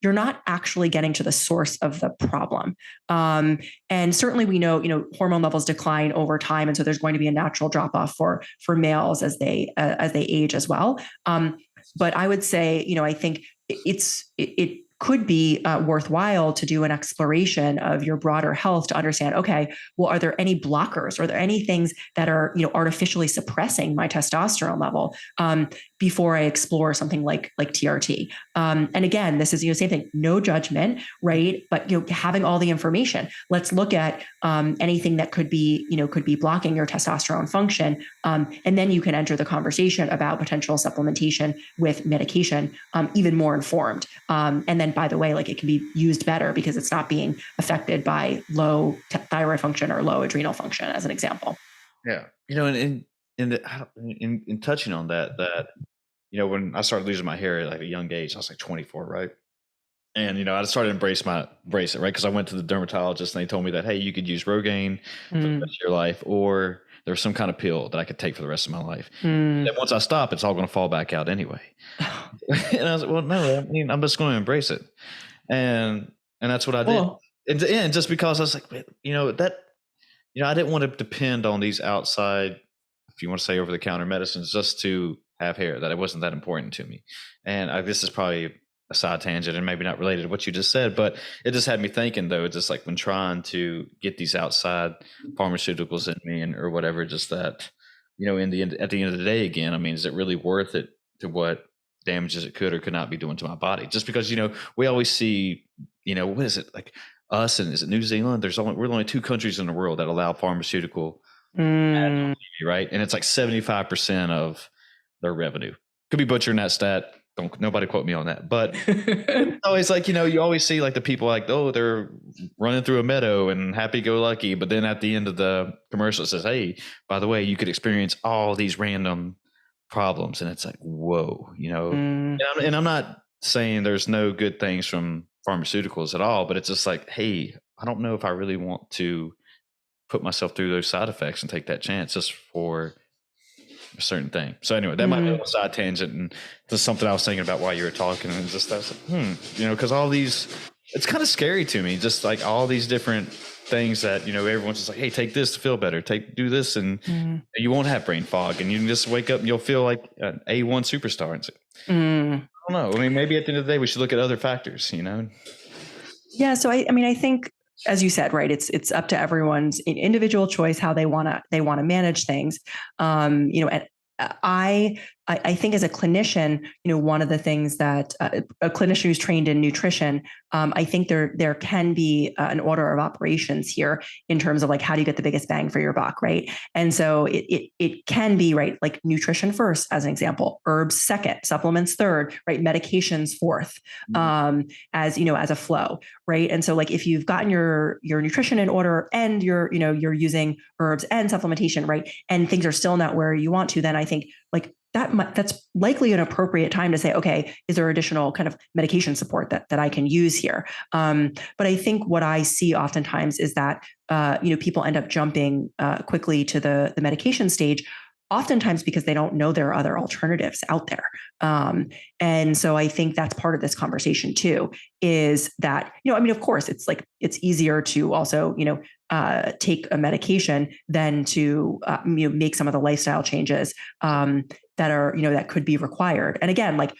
you're not actually getting to the source of the problem. And certainly we know, hormone levels decline over time. And so there's going to be a natural drop off for males as they age as well. But I would say, I think it could be worthwhile to do an exploration of your broader health to understand, okay, well, are there any blockers? Are there any things that are, artificially suppressing my testosterone level before I explore something like TRT? And again, this is, same thing, no judgment, right? But, having all the information, let's look at anything that could be blocking your testosterone function. And then you can enter the conversation about potential supplementation with medication, even more informed. And then, by the way, like it can be used better because it's not being affected by low thyroid function or low adrenal function, as an example. Yeah. In touching on that, when I started losing my hair at like a young age, I was like 24, right? And, I started to embrace it, right? Because I went to the dermatologist and they told me that, hey, you could use Rogaine for the rest of your life, or there was some kind of pill that I could take for the rest of my life. And once I stop, it's all going to fall back out anyway. And I was like, well, no, I'm just going to embrace it. And that's what I did. And just because I was like, I didn't want to depend on these outside, if you want to say over the counter medicines, just to have hair, that it wasn't that important to me. And this is probably a side tangent and maybe not related to what you just said, but it just had me thinking though, just like when trying to get these outside pharmaceuticals in me or whatever, just that, at the end of the day, again, I mean, is it really worth it to what damages it could or could not be doing to my body? Just because, we always see, what is it like us and is it New Zealand? We're only 2 countries in the world that allow pharmaceutical ads on TV, right? And it's like 75% of their revenue. Could be butchering that stat. Don't nobody quote me on that, but it's always like, you always see like the people like, oh, they're running through a meadow and happy go lucky. But then at the end of the commercial, it says, hey, by the way, you could experience all these random problems. And it's like, whoa, and I'm not saying there's no good things from pharmaceuticals at all, but it's just like, hey, I don't know if I really want to put myself through those side effects and take that chance just for a certain thing. So anyway, that might be a side tangent, and just something I was thinking about while you were talking, and just I was like, because all these, it's kind of scary to me, just like all these different things that everyone's just like, hey, take this to feel better, do this, and you won't have brain fog, and you can just wake up and you'll feel like an A1 superstar. And so, I don't know. I mean, maybe at the end of the day, we should look at other factors. Yeah. So I think, as you said, right, it's up to everyone's individual choice how they want to manage things. And I I think as a clinician, one of the things that a clinician who's trained in nutrition, I think there can be an order of operations here in terms of like how do you get the biggest bang for your buck, right? And so it can be right, like nutrition first, as an example, herbs second, supplements third, right, medications fourth, as a flow, right? And so like if you've gotten your nutrition in order and you're using herbs and supplementation, right, and things are still not where you want to, then I think like that's likely an appropriate time to say, okay, is there additional kind of medication support that I can use here? But I think what I see oftentimes is that people end up jumping quickly to the medication stage, oftentimes because they don't know there are other alternatives out there. And so I think that's part of this conversation too, is that, of course, it's easier to also, take a medication than to, make some of the lifestyle changes that are, that could be required. And again, like,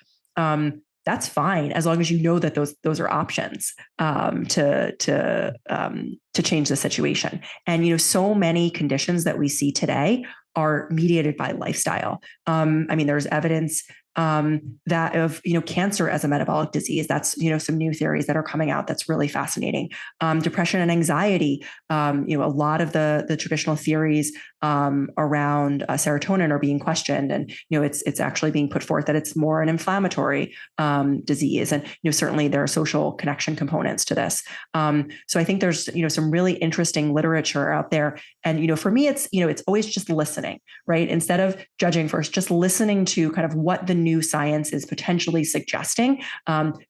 that's fine as long as you know that those are options to change the situation. And so many conditions that we see today are mediated by lifestyle. There's evidence that of cancer as a metabolic disease. That's some new theories that are coming out. That's really fascinating. Depression and anxiety. A lot of the traditional theories around serotonin are being questioned, and it's actually being put forth that it's more an inflammatory disease. And certainly there are social connection components to this. So I think there's some really interesting literature out there. And for me, it's always just listening, right? Instead of judging first, just listening to kind of what the new science is potentially suggesting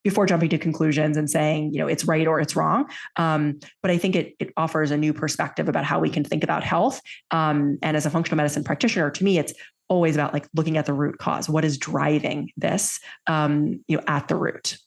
before jumping to conclusions and saying, it's right or it's wrong. But I think it offers a new perspective about how we can think about health. And as a functional medicine practitioner, to me, it's always about like looking at the root cause. What is driving this, at the root?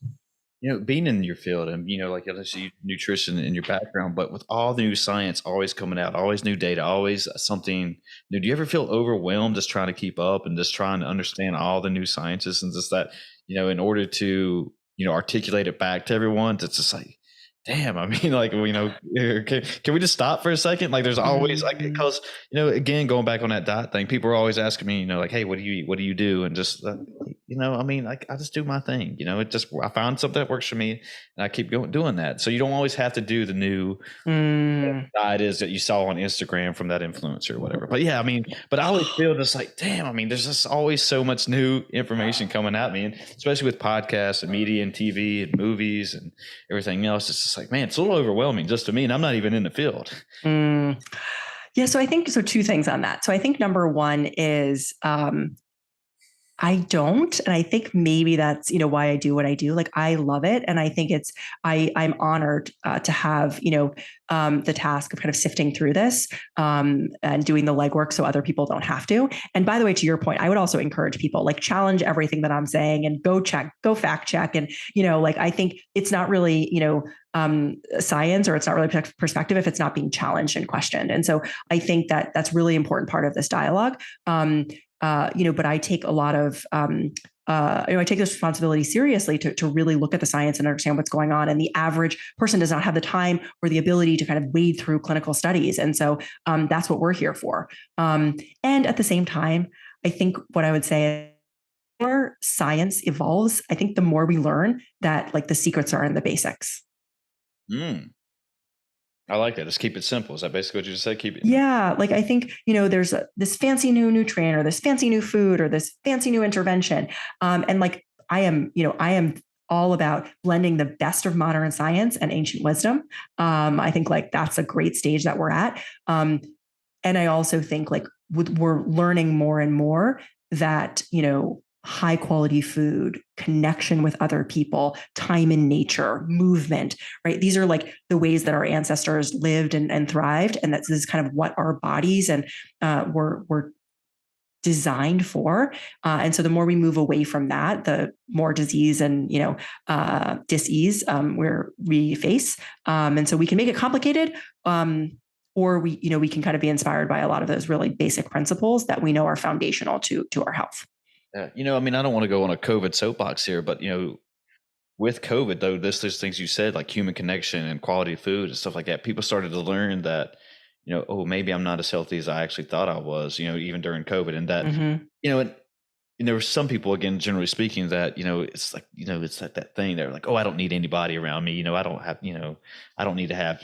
Being in your field and, like obviously nutrition in your background, but with all the new science always coming out, always new data, always something new, do you ever feel overwhelmed just trying to keep up and just trying to understand all the new sciences and just that, in order to, articulate it back to everyone, it's just like, damn, like, can we just stop for a second? Like there's always like, because, again, going back on that diet thing, people are always asking me, like, hey, what do you eat? What do you do? And just, like I just do my thing, I found something that works for me and I keep doing that. So you don't always have to do the new diet is that you saw on Instagram from that influencer or whatever. But yeah, but I always feel just like, damn, there's just always so much new information coming at me. And especially with podcasts and media and TV and movies and everything else, it's just like, man, it's a little overwhelming just to me. And I'm not even in the field. Yeah. So I think, two things on that. So I think number one is, I don't. And I think maybe that's, why I do what I do. Like, I love it. And I think I'm honored to have, the task of kind of sifting through this and doing the legwork so other people don't have to. And by the way, to your point, I would also encourage people, like, challenge everything that I'm saying and go fact check. And, I think it's not really, science, or it's not really perspective if it's not being challenged and questioned. And so I think that that's really important part of this dialogue. But I take a lot of, I take this responsibility seriously to really look at the science and understand what's going on. And the average person does not have the time or the ability to kind of wade through clinical studies. And so that's what we're here for. And at the same time, I think what I would say, the more science evolves, I think the more we learn that like the secrets are in the basics. I like that. Just keep it simple. Is that basically what you just said? Keep it. Yeah. Like I think, there's this fancy new nutrient or this fancy new food or this fancy new intervention. And like, I am all about blending the best of modern science and ancient wisdom. I think like that's a great stage that we're at. And I also think like we're learning more and more that, high quality food, connection with other people, time in nature, movement, right? These are like the ways that our ancestors lived and thrived. And this is kind of what our bodies and were designed for. And so the more we move away from that, the more disease and, dis-ease where we face. And so we can make it complicated, or we can kind of be inspired by a lot of those really basic principles that we know are foundational to our health. I don't want to go on a COVID soapbox here, but, with COVID though, there's things you said, like human connection and quality food and stuff like that. People started to learn that, maybe I'm not as healthy as I actually thought I was, even during COVID, and that, there were some people, again, generally speaking, that, it's like, it's that thing. They're like, oh, I don't need anybody around me. I don't have, I don't need to have,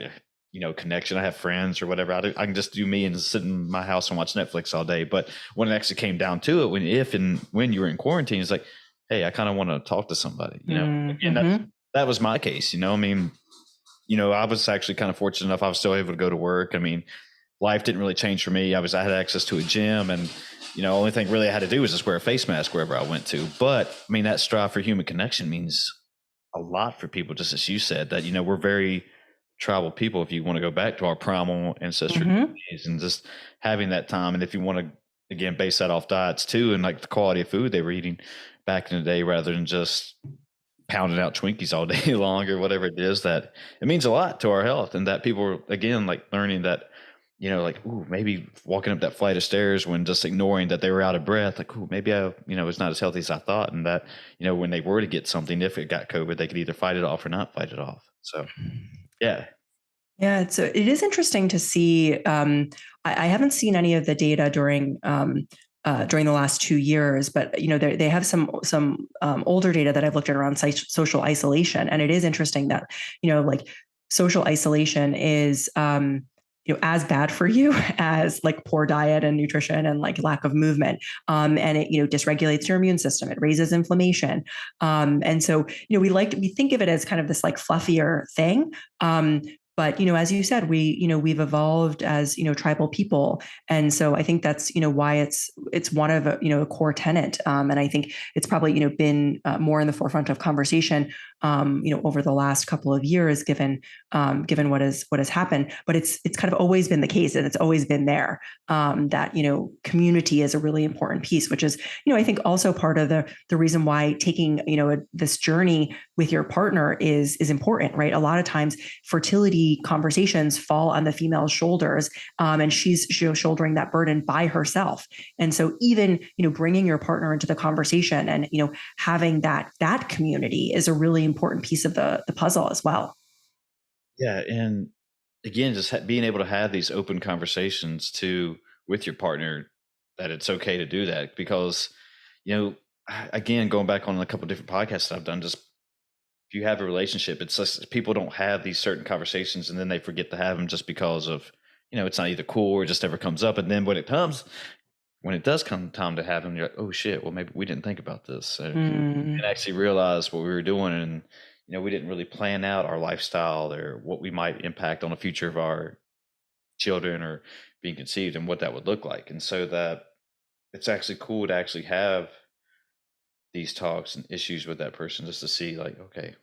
connection. I have friends or whatever. I can just do me and sit in my house and watch Netflix all day. But when it actually came down to it, when you were in quarantine, it's like, hey, I kind of want to talk to somebody, and that was my case. I mean, I was actually kind of fortunate enough. I was still able to go to work. I mean, life didn't really change for me. I had access to a gym, and only thing really I had to do was just wear a face mask wherever I went to. But I mean, that strive for human connection means a lot for people, just as you said, that we're very tribal people. If you want to go back to our primal ancestry days, and just having that time, and if you want to again base that off diets too, and like the quality of food they were eating back in the day, rather than just pounding out Twinkies all day long or whatever it is, that it means a lot to our health. And that people are, again, like learning that, like, ooh, maybe walking up that flight of stairs when just ignoring that they were out of breath, like, ooh, maybe I, it's not as healthy as I thought. And that, when they were to get something, if it got COVID, they could either fight it off or not fight it off. So, yeah. Yeah, it is interesting to see. I haven't seen any of the data during the last 2 years, but they have some older data that I've looked at around social isolation, and it is interesting that like social isolation is as bad for you as like poor diet and nutrition and like lack of movement, and it dysregulates your immune system. It raises inflammation, and so we think of it as kind of this like fluffier thing. But as you said, we've evolved as tribal people, and so I think that's why it's one of a core tenet, and I think it's probably been more in the forefront of conversation over the last couple of years, given what has happened. But it's kind of always been the case, and it's always been there, that community is a really important piece, which is I think also part of the reason why taking this journey with your partner is important, right? A lot of times fertility conversations fall on the female's shoulders, and she's shouldering that burden by herself. And so even bringing your partner into the conversation and having that community is a really important piece of the puzzle as well. Yeah, and again, just being able to have these open conversations too with your partner, that it's okay to do that, because again, going back on a couple of different podcasts that I've done, just if you have a relationship, it's just people don't have these certain conversations, and then they forget to have them just because of it's not either cool or it just never comes up. And then when it does come time to have them, you're like, oh shit, well maybe we didn't think about this, and actually realize what we were doing, and we didn't really plan out our lifestyle or what we might impact on the future of our children or being conceived and what that would look like. And so that it's actually cool to actually have these talks and issues with that person, just to see like, okay,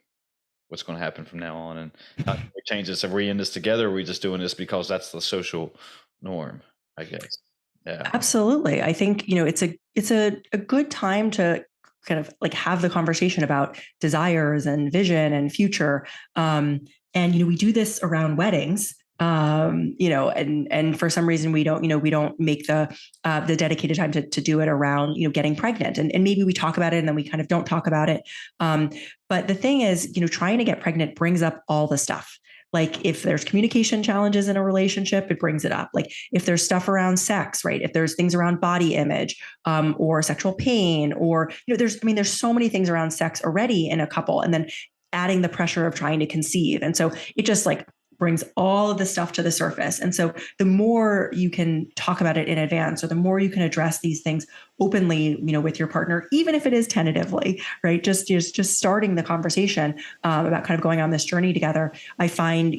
what's going to happen from now on, and how can we change this? Are we in this together? Or are we just doing this because that's the social norm, I guess? Yeah, absolutely. I think it's a good time to kind of like have the conversation about desires and vision and future. And we do this around weddings. And for some reason we don't make the dedicated time to do it around getting pregnant, and maybe we talk about it and then we kind of don't talk about it. But the thing is, trying to get pregnant brings up all the stuff. Like if there's communication challenges in a relationship, it brings it up. Like if there's stuff around sex, right? If there's things around body image, or sexual pain, or there's so many things around sex already in a couple, and then adding the pressure of trying to conceive, and so it just like brings all of the stuff to the surface. And so the more you can talk about it in advance, or the more you can address these things openly, with your partner, even if it is tentatively, right? Just starting the conversation about kind of going on this journey together. I find,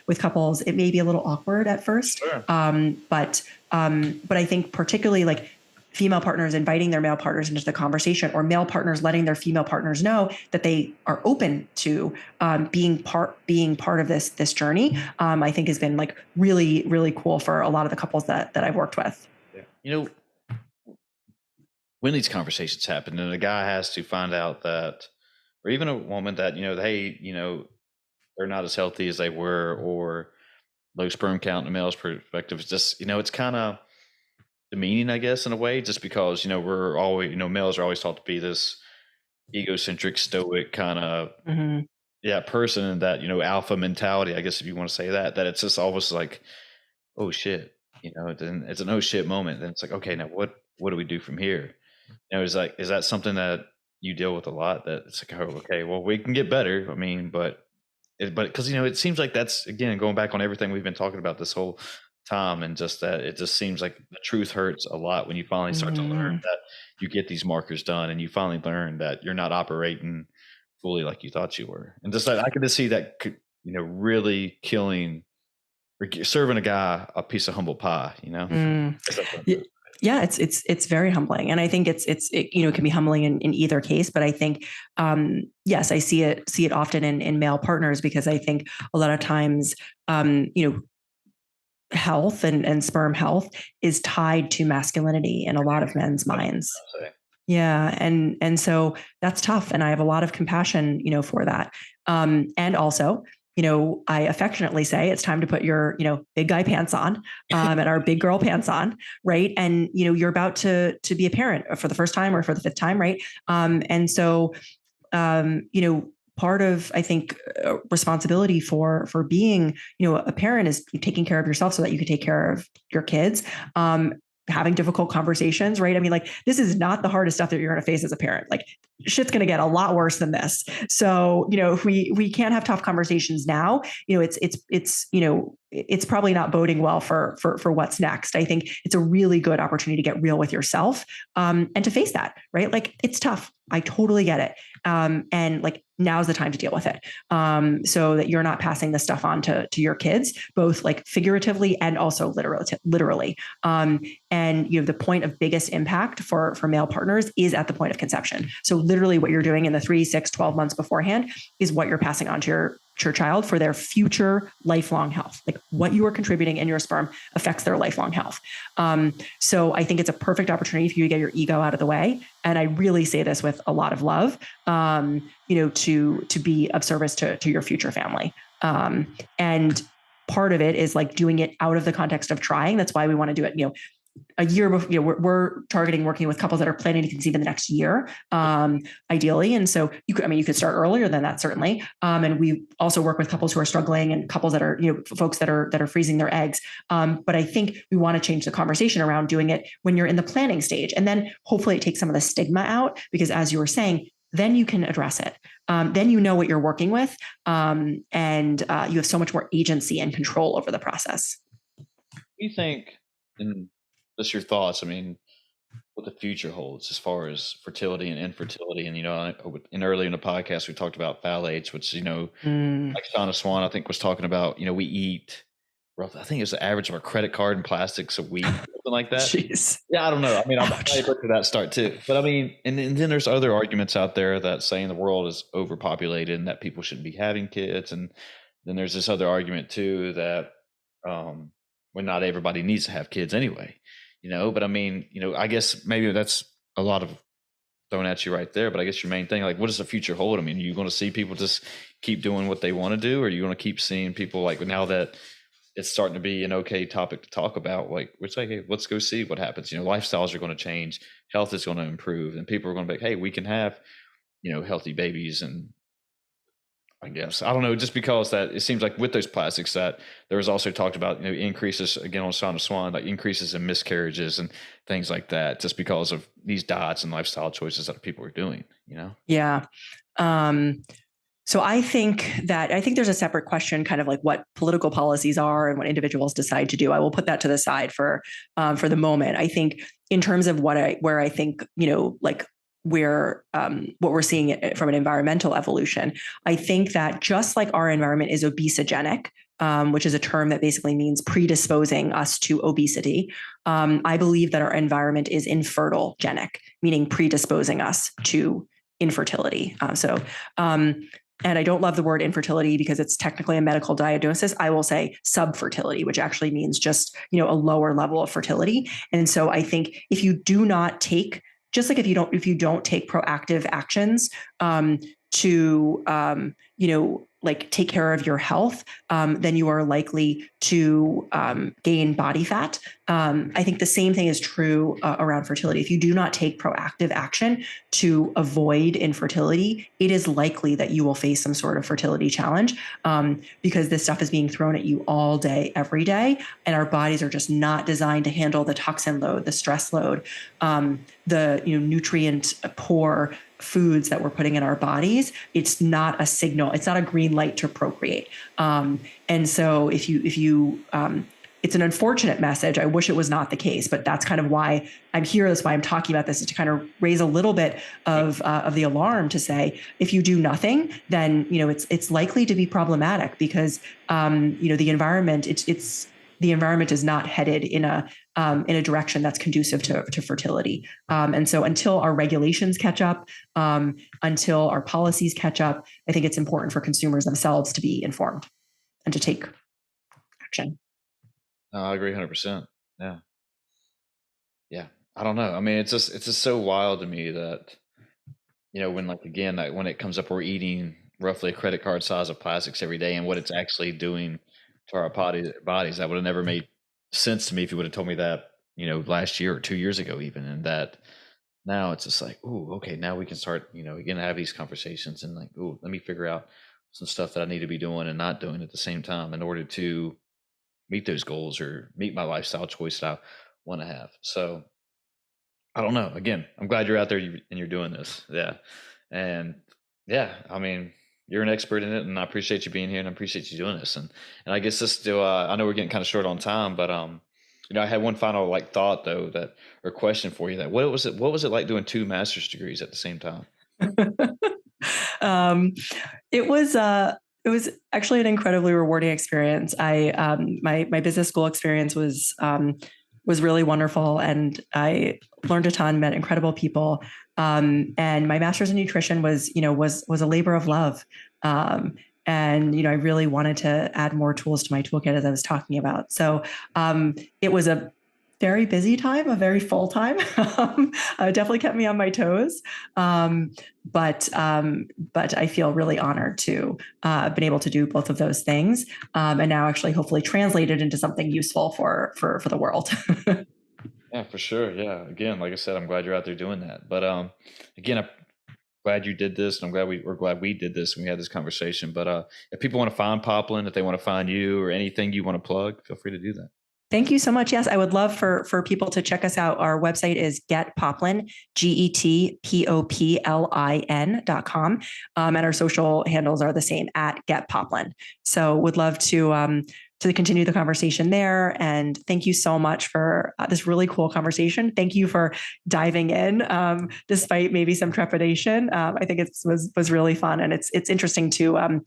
with couples, it may be a little awkward at first. Sure. But I think particularly like female partners inviting their male partners into the conversation, or male partners letting their female partners know that they are open to being part of this journey, I think has been like really, really cool for a lot of the couples that I've worked with. Yeah. When these conversations happen and a guy has to find out that, or even a woman that, they're not as healthy as they were, or low sperm count in a male's perspective, it's just, it's kind of demeaning, I guess, in a way, just because we're always males are always taught to be this egocentric, stoic kind of person, and that alpha mentality, I guess, if you want to say that it's just almost like, oh shit, then it's an oh shit moment. Then it's like, okay, now what do we do from here? is that something that you deal with a lot? That it's like, oh, okay, well, we can get better. I mean, but because it seems like that's again going back on everything we've been talking about this whole time, and just that it just seems like the truth hurts a lot when you finally start to learn that you get these markers done, and you finally learn that you're not operating fully like you thought you were, and just that I can just see that really killing or serving a guy a piece of humble pie. Yeah, it's very humbling, and I think it can be humbling in either case. But I think, yes, I see it often in male partners, because I think a lot of times, health and sperm health is tied to masculinity in a lot of men's minds. Yeah, and so that's tough, and I have a lot of compassion, for that. And also, I affectionately say it's time to put your, big guy pants on, and our big girl pants on, right? And you're about to be a parent for the first time or for the fifth time, right? And so, part of, I think, responsibility for being, a parent is taking care of yourself so that you can take care of your kids. Having difficult conversations, right? I mean, like, this is not the hardest stuff that you're going to face as a parent. Like, shit's going to get a lot worse than this. So, if we can't have tough conversations now, it's probably not boding well for what's next. I think it's a really good opportunity to get real with yourself, and to face that, right? Like, it's tough. I totally get it. And like, now's the time to deal with it, so that you're not passing this stuff on to your kids, both like figuratively and also literally. And the point of biggest impact for male partners is at the point of conception. So literally what you're doing in the 3, 6, 12 months beforehand is what you're passing on to your child for their future lifelong health. Like, what you are contributing in your sperm affects their lifelong health. So I think it's a perfect opportunity for you to get your ego out of the way. And I really say this with a lot of love, to be of service to your future family. And part of it is like doing it out of the context of trying. That's why we want to do it, a year before. We're targeting working with couples that are planning to conceive in the next year, ideally. And so you could start earlier than that, certainly. And we also work with couples who are struggling, and couples that are, folks that are freezing their eggs. But I think we want to change the conversation around doing it when you're in the planning stage, and then hopefully it takes some of the stigma out, because as you were saying, then you can address it. Then you know what you're working with, and you have so much more agency and control over the process. What do you think, and just your thoughts, what the future holds as far as fertility and infertility? And, earlier in the podcast, we talked about phthalates, which, like Shauna Swan, I think, was talking about, we eat roughly, I think it's the average of a credit card in plastics a week, something like that. Jeez. Yeah, I don't know. I'm probably look to that start too. But and then there's other arguments out there that saying the world is overpopulated and that people shouldn't be having kids. And then there's this other argument too that when not everybody needs to have kids anyway. But I guess maybe that's a lot of thrown at you right there. But I guess your main thing, like, what does the future hold? Are you going to see people just keep doing what they want to do? Or are you going to keep seeing people, like, now that it's starting to be an okay topic to talk about, like, we're saying, hey, let's go see what happens. Lifestyles are going to change, health is going to improve, and people are going to be like, hey, we can have, healthy babies. And I guess, I don't know, just because that it seems like with those plastics that there was also talked about, increases, again, on Shauna Swan, like increases in miscarriages and things like that, just because of these diets and lifestyle choices that people are doing, Yeah. So I think there's a separate question, kind of like what political policies are and what individuals decide to do. I will put that to the side for the moment. I think in terms of where I think, like, where what we're seeing from an environmental evolution, I think that just like our environment is obesogenic, which is a term that basically means predisposing us to obesity, I believe that our environment is infertile-genic, meaning predisposing us to infertility. And I don't love the word infertility because it's technically a medical diagnosis. I will say subfertility, which actually means just, a lower level of fertility. And so I think if you do not take, just like if you don't take proactive actions to like take care of your health, then you are likely to gain body fat. I think the same thing is true around fertility. If you do not take proactive action to avoid infertility, it is likely that you will face some sort of fertility challenge, because this stuff is being thrown at you all day, every day. And our bodies are just not designed to handle the toxin load, the stress load, the nutrient poor foods that we're putting in our bodies. It's not a signal. It's not a green light to procreate. And so if you it's an unfortunate message. I wish it was not the case, but that's kind of why I'm here. That's why I'm talking about this, is to kind of raise a little bit of the alarm, to say, if you do nothing, then it's likely to be problematic, because the environment the environment is not headed in a direction that's conducive to fertility. And so until our regulations catch up, until our policies catch up, I think it's important for consumers themselves to be informed and to take action. No, I agree 100%. Yeah. Yeah. I don't know. I mean, it's just so wild to me that, when when it comes up, we're eating roughly a credit card size of plastics every day, and what it's actually doing to our bodies, that would have never made sense to me if you would have told me that, last year or 2 years ago even. And that now it's just like, ooh, okay, now we can start, again, have these conversations, and like, ooh, let me figure out some stuff that I need to be doing and not doing at the same time in order to meet those goals or meet my lifestyle choice that I want to have. So I don't know. Again, I'm glad you're out there and you're doing this. Yeah. And yeah, I mean, you're an expert in it, and I appreciate you being here, and I appreciate you doing this. And I guess this still, I know we're getting kind of short on time, but, I had one final thought though, or question for you, that what was it like doing 2 master's degrees at the same time? It was actually an incredibly rewarding experience. My business school experience was really wonderful, and I learned a ton, met incredible people. And my master's in nutrition was a labor of love. And I really wanted to add more tools to my toolkit, as I was talking about. So it was a very busy time, a very full time. It definitely kept me on my toes. But I feel really honored to have been able to do both of those things, and now actually hopefully translate it into something useful for the world. Yeah, for sure. Yeah. Again, like I said, I'm glad you're out there doing that. But again, I'm glad you did this, and we're glad we did this and we had this conversation. But if people want to find Poplin, if they want to find you or anything you want to plug, feel free to do that. Thank you so much. Yes, I would love for people to check us out. Our website is getpoplin, GETPOPLIN.com. And our social handles are the same, at getpoplin. So would love to continue the conversation there. And thank you so much for this really cool conversation. Thank you for diving in, despite maybe some trepidation. I think it was really fun, and it's interesting to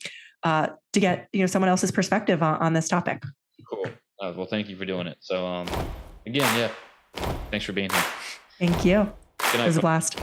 get someone else's perspective on this topic. Cool. Well, thank you for doing it. So again, yeah, thanks for being here. Thank you. Good night. It was a blast.